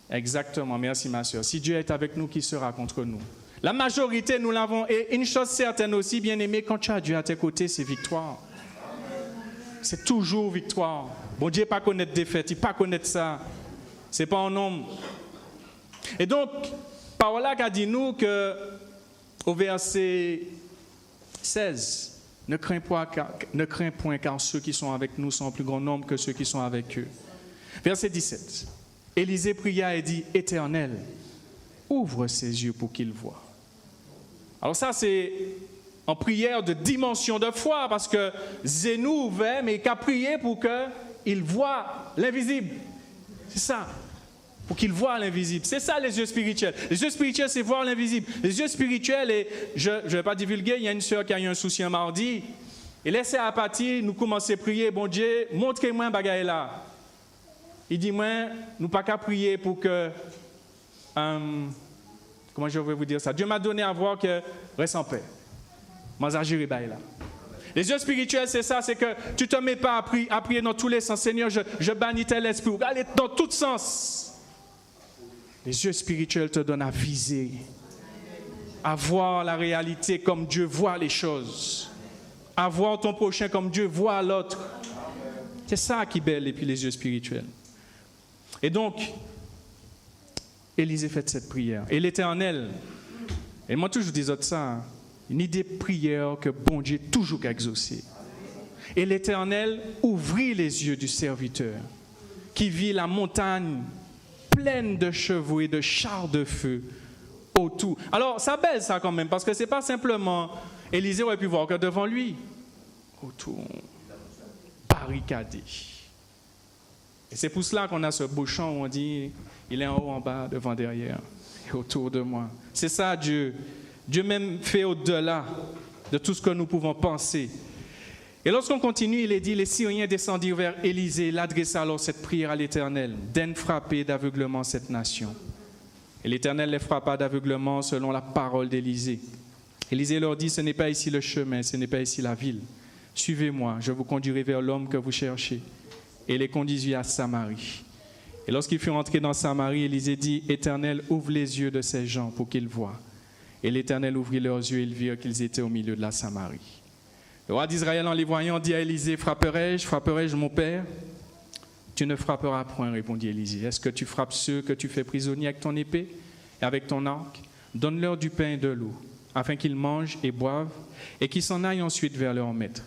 Exactement, merci ma soeur. Si Dieu est avec nous, qui sera contre nous? La majorité, nous l'avons. Et une chose certaine aussi, bien-aimé, quand tu as Dieu à tes côtés, c'est victoire. C'est toujours victoire. Bon Dieu pas connaître défaite, il pas connaître ça. C'est pas un homme. Et donc, par là qu'a dit nous que au verset 16, ne crains point car ceux qui sont avec nous sont en plus grand nombre que ceux qui sont avec eux. Verset 17, Élisée pria et dit, Éternel, ouvre ses yeux pour qu'il voie. Alors ça c'est en prière de dimension de foi, parce que Zénou ouvert, mais il a prié pour qu'il voie l'invisible. C'est ça. Pour qu'il voie l'invisible. C'est ça les yeux spirituels. Les yeux spirituels, c'est voir l'invisible. Les yeux spirituels, et je ne vais pas divulguer, il y a une soeur qui a eu un souci un mardi, et laissez à partir, nous commençons à prier, bon Dieu, montrez-moi un bagaille là. Il dit, moi, nous pas qu'à prier pour que, comment je vais vous dire ça, Dieu m'a donné à voir que, reste en paix. Moi, j'agirai là. Les yeux spirituels, c'est ça, c'est que tu ne te mets pas à prier dans tous les sens. Seigneur, je bannis tel esprit. Allez dans tous sens. Les yeux spirituels te donnent à viser, à voir la réalité comme Dieu voit les choses, à voir ton prochain comme Dieu voit l'autre. C'est ça qui est belle, et puis les yeux spirituels. Et donc, Élisée fait cette prière. Et l'Éternel, et moi toujours dis ça, une idée de prière que bon Dieu toujours qu'à exaucer. Et l'Éternel ouvrit les yeux du serviteur, qui vit la montagne pleine de chevaux et de chars de feu autour. Alors, ça belle ça quand même, parce que c'est pas simplement Élisée aurait pu voir que devant lui, autour, barricadé. Et c'est pour cela qu'on a ce beau chant où on dit, il est en haut, en bas, devant, derrière, et autour de moi. C'est ça Dieu. Dieu même fait au-delà de tout ce que nous pouvons penser. Et lorsqu'on continue, il est dit, les Syriens descendirent vers Élisée, il adressa alors cette prière à l'Éternel, d'en frapper d'aveuglement cette nation. Et l'Éternel les frappa d'aveuglement selon la parole d'Élisée. Élisée leur dit, ce n'est pas ici le chemin, ce n'est pas ici la ville. Suivez-moi, je vous conduirai vers l'homme que vous cherchez. Et les conduisit à Samarie. Et lorsqu'ils furent entrés dans Samarie, Élisée dit, Éternel, ouvre les yeux de ces gens pour qu'ils voient. Et l'Éternel ouvrit leurs yeux et ils virent qu'ils étaient au milieu de la Samarie. Le roi d'Israël, en les voyant, dit à Élisée, frapperai-je mon père? Tu ne frapperas point, répondit Élisée. Est-ce que tu frappes ceux que tu fais prisonniers avec ton épée et avec ton arc? Donne-leur du pain et de l'eau, afin qu'ils mangent et boivent, et qu'ils s'en aillent ensuite vers leur maître.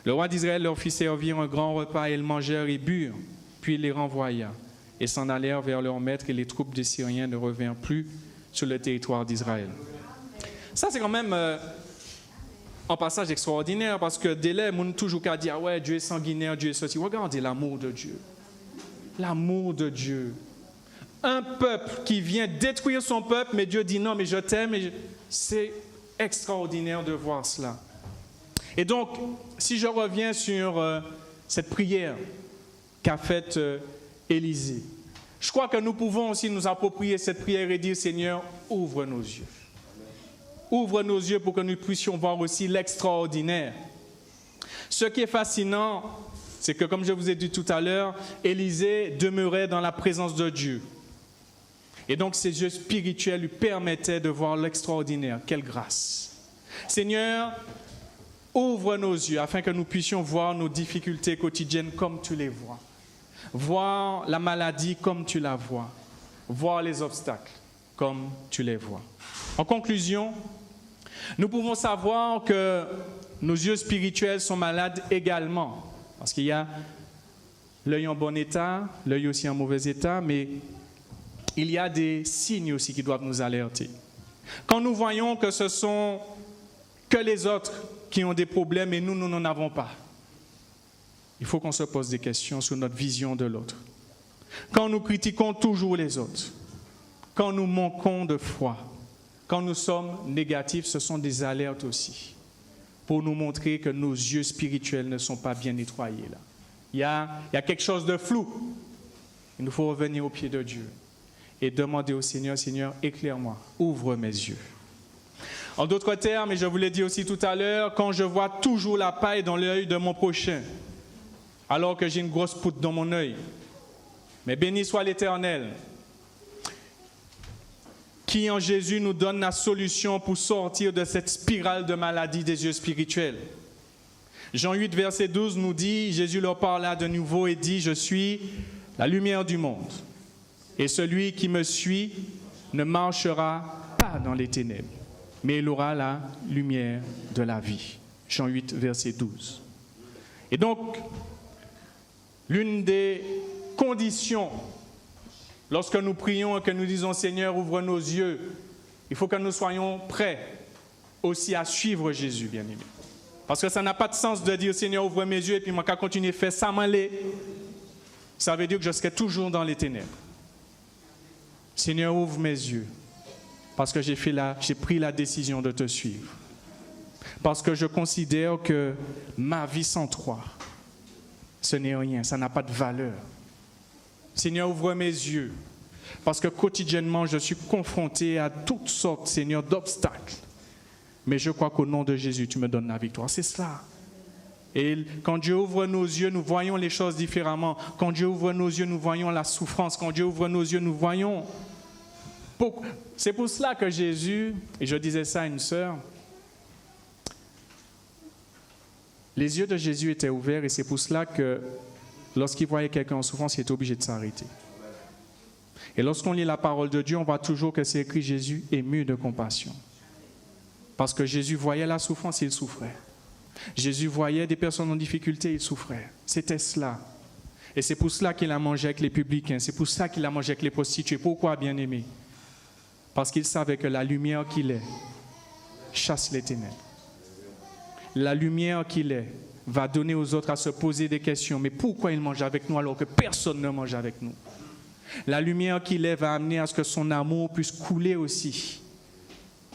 Le roi d'Israël leur fit servir un grand repas, et ils mangèrent et burent, puis il les renvoya, et s'en allèrent vers leur maître, et les troupes des Syriens ne revinrent plus sur le territoire d'Israël. Ça, c'est quand même un passage extraordinaire, parce que dès là, on toujours qu'à dire, ouais, Dieu est sanguinaire, Dieu est ceci. Regardez l'amour de Dieu. L'amour de Dieu. Un peuple qui vient détruire son peuple, mais Dieu dit non, mais je t'aime. C'est extraordinaire de voir cela. Et donc, si je reviens sur cette prière qu'a faite Élisée, je crois que nous pouvons aussi nous approprier cette prière et dire, Seigneur, ouvre nos yeux. Ouvre nos yeux pour que nous puissions voir aussi l'extraordinaire. Ce qui est fascinant, c'est que, comme je vous ai dit tout à l'heure, Élisée demeurait dans la présence de Dieu. Et donc, ses yeux spirituels lui permettaient de voir l'extraordinaire. Quelle grâce! Seigneur, ouvre nos yeux afin que nous puissions voir nos difficultés quotidiennes comme tu les vois. Voir la maladie comme tu la vois. Voir les obstacles comme tu les vois. En conclusion, nous pouvons savoir que nos yeux spirituels sont malades également. Parce qu'il y a l'œil en bon état, l'œil aussi en mauvais état, mais il y a des signes aussi qui doivent nous alerter. Quand nous voyons que ce sont que les autres qui ont des problèmes et nous n'en avons pas, il faut qu'on se pose des questions sur notre vision de l'autre. Quand nous critiquons toujours les autres, quand nous manquons de foi, quand nous sommes négatifs, ce sont des alertes aussi pour nous montrer que nos yeux spirituels ne sont pas bien nettoyés là. Il y a quelque chose de flou. Il nous faut revenir au pied de Dieu et demander au Seigneur, Seigneur, éclaire-moi, ouvre mes yeux. En d'autres termes, et je vous l'ai dit aussi tout à l'heure, quand je vois toujours la paille dans l'œil de mon prochain, alors que j'ai une grosse poutre dans mon œil, mais béni soit l'Éternel, qui en Jésus nous donne la solution pour sortir de cette spirale de maladie des yeux spirituels. Jean 8, verset 12 nous dit, Jésus leur parla de nouveau et dit, je suis la lumière du monde. Et celui qui me suit ne marchera pas dans les ténèbres, mais il aura la lumière de la vie. Jean 8, verset 12. Et donc, l'une des conditions, lorsque nous prions et que nous disons, Seigneur, ouvre nos yeux, il faut que nous soyons prêts aussi à suivre Jésus, bien-aimé. Parce que ça n'a pas de sens de dire, Seigneur, ouvre mes yeux, et puis moi, qu'à continuer à faire ça, ça veut dire que je serai toujours dans les ténèbres. Seigneur, ouvre mes yeux, parce que j'ai pris la décision de te suivre. Parce que je considère que ma vie sans toi, ce n'est rien, ça n'a pas de valeur. Seigneur, ouvre mes yeux, parce que quotidiennement, je suis confronté à toutes sortes, Seigneur, d'obstacles. Mais je crois qu'au nom de Jésus, tu me donnes la victoire. C'est cela. Et quand Dieu ouvre nos yeux, nous voyons les choses différemment. Quand Dieu ouvre nos yeux, nous voyons la souffrance. Quand Dieu ouvre nos yeux, nous voyons... C'est pour cela que Jésus, et je disais ça à une sœur, les yeux de Jésus étaient ouverts et c'est pour cela que lorsqu'il voyait quelqu'un en souffrance, il était obligé de s'arrêter. Et lorsqu'on lit la parole de Dieu, on voit toujours que c'est écrit Jésus ému de compassion. Parce que Jésus voyait la souffrance, il souffrait. Jésus voyait des personnes en difficulté, il souffrait. C'était cela. Et c'est pour cela qu'il a mangé avec les publicains. C'est pour ça qu'il a mangé avec les prostituées. Pourquoi, bien-aimé? Parce qu'il savait que la lumière qu'il est chasse les ténèbres. La lumière qu'il est va donner aux autres à se poser des questions. Mais pourquoi il mange avec nous alors que personne ne mange avec nous? La lumière qu'il est va amener à ce que son amour puisse couler aussi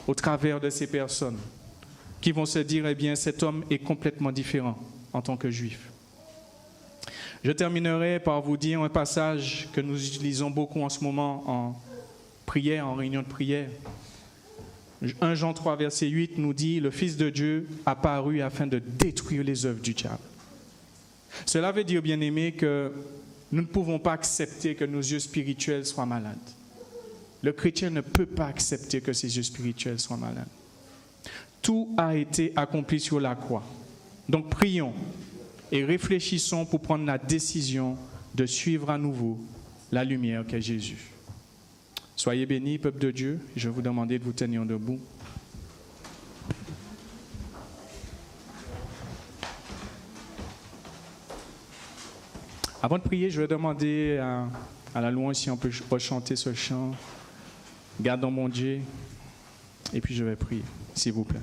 au travers de ces personnes qui vont se dire, eh bien, cet homme est complètement différent. en tant que juifs. Je terminerai par vous dire un passage que nous utilisons beaucoup en ce moment en prière, en réunion de prière. 1 Jean 3, verset 8 nous dit « Le Fils de Dieu apparut afin de détruire les œuvres du diable ». Cela veut dire, bien-aimés, que nous ne pouvons pas accepter que nos yeux spirituels soient malades. Le chrétien ne peut pas accepter que ses yeux spirituels soient malades. Tout a été accompli sur la croix. Donc prions et réfléchissons pour prendre la décision de suivre à nouveau la lumière qu'est Jésus. Soyez bénis, peuple de Dieu. Je vais vous demander de vous tenir debout. Avant de prier, je vais demander à la louange si on peut rechanter ce chant. Gardons mon Dieu. Et puis je vais prier, s'il vous plaît.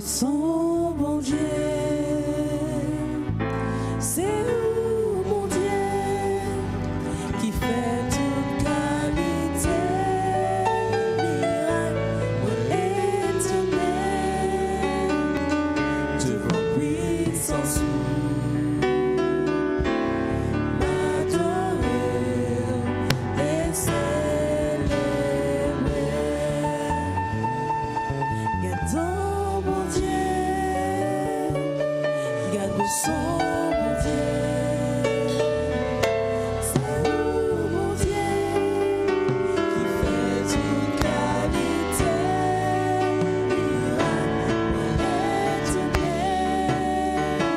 Son bon Dieu, c'est où mon Dieu qui fait toute qualité, miracle éternel, devant puissance m'adorer et célébrer. Gardons son bon Dieu, c'est où mon Dieu qui fait toute qualité, miracle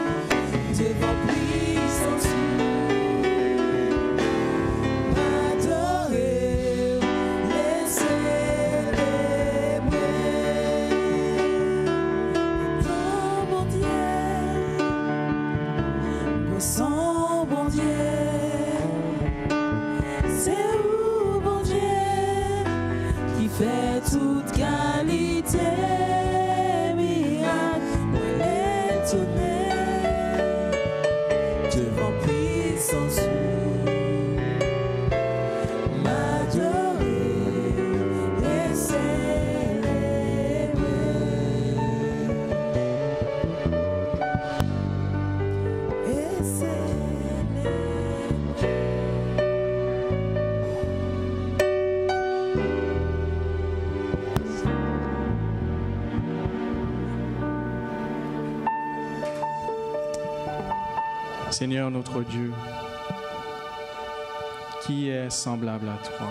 éternel, devant puissance m'adorer, les célébrer. Ton bon Dieu, son bon Dieu, c'est où bon Dieu qui fait toute qualité, miracle éternel, devant puissance m'adorer et célébrer. Seigneur notre Dieu, qui est semblable à toi?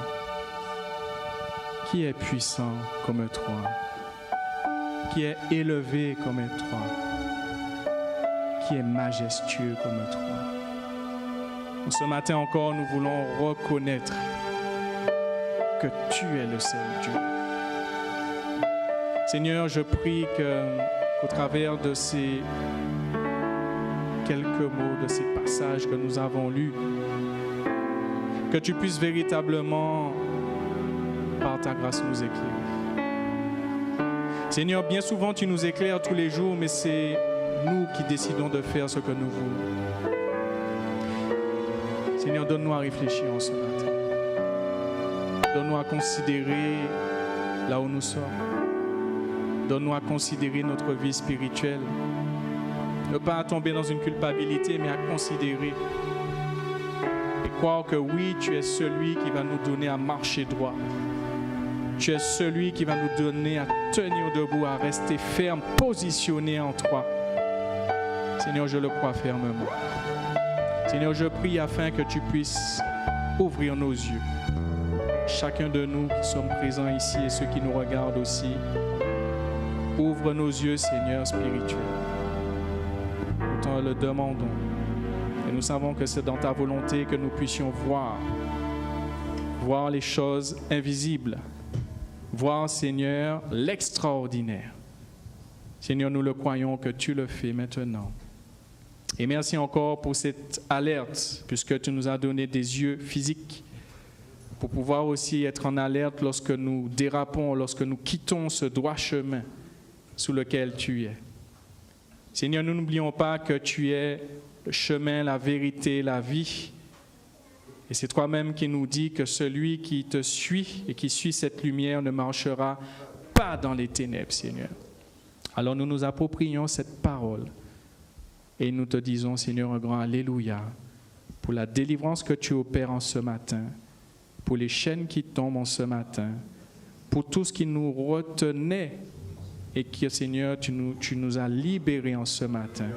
Qui est puissant comme toi? Qui est élevé comme toi? Qui est majestueux comme toi? Ce matin encore, nous voulons reconnaître que tu es le seul Dieu. Seigneur, je prie qu'au travers de ces quelques mots, de ces passages que nous avons lus, que tu puisses véritablement, par ta grâce, nous éclairer. Seigneur, bien souvent, tu nous éclaires tous les jours, mais c'est nous qui décidons de faire ce que nous voulons. Seigneur, donne-nous à réfléchir en ce matin. Donne-nous à considérer là où nous sommes. Donne-nous à considérer notre vie spirituelle. Ne pas tomber dans une culpabilité, mais à considérer. Et croire que oui, tu es celui qui va nous donner à marcher droit. Tu es celui qui va nous donner à tenir debout, à rester ferme, positionné en toi. Seigneur, je le crois fermement. Seigneur, je prie afin que tu puisses ouvrir nos yeux. Chacun de nous qui sommes présents ici et ceux qui nous regardent aussi, ouvre nos yeux, Seigneur, spirituels. Nous t'en le demandons. Et nous savons que c'est dans ta volonté que nous puissions voir les choses invisibles. Voir, Seigneur, l'extraordinaire. Seigneur, nous le croyons que tu le fais maintenant. Et merci encore pour cette alerte, puisque tu nous as donné des yeux physiques, pour pouvoir aussi être en alerte lorsque nous dérapons, lorsque nous quittons ce droit chemin sous lequel tu es. Seigneur, nous n'oublions pas que tu es le chemin, la vérité, la vie. Et c'est toi-même qui nous dis que celui qui te suit et qui suit cette lumière ne marchera pas dans les ténèbres, Seigneur. Alors nous nous approprions cette parole et nous te disons, Seigneur, un grand Alléluia pour la délivrance que tu opères en ce matin, pour les chaînes qui tombent en ce matin, pour tout ce qui nous retenait et que, Seigneur, tu nous as libérés en ce matin.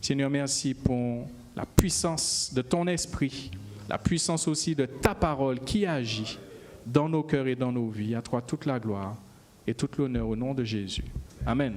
Seigneur, merci pour la puissance de ton esprit, la puissance aussi de ta parole qui agit dans nos cœurs et dans nos vies. À toi toute la gloire et tout l'honneur au nom de Jésus. Amen.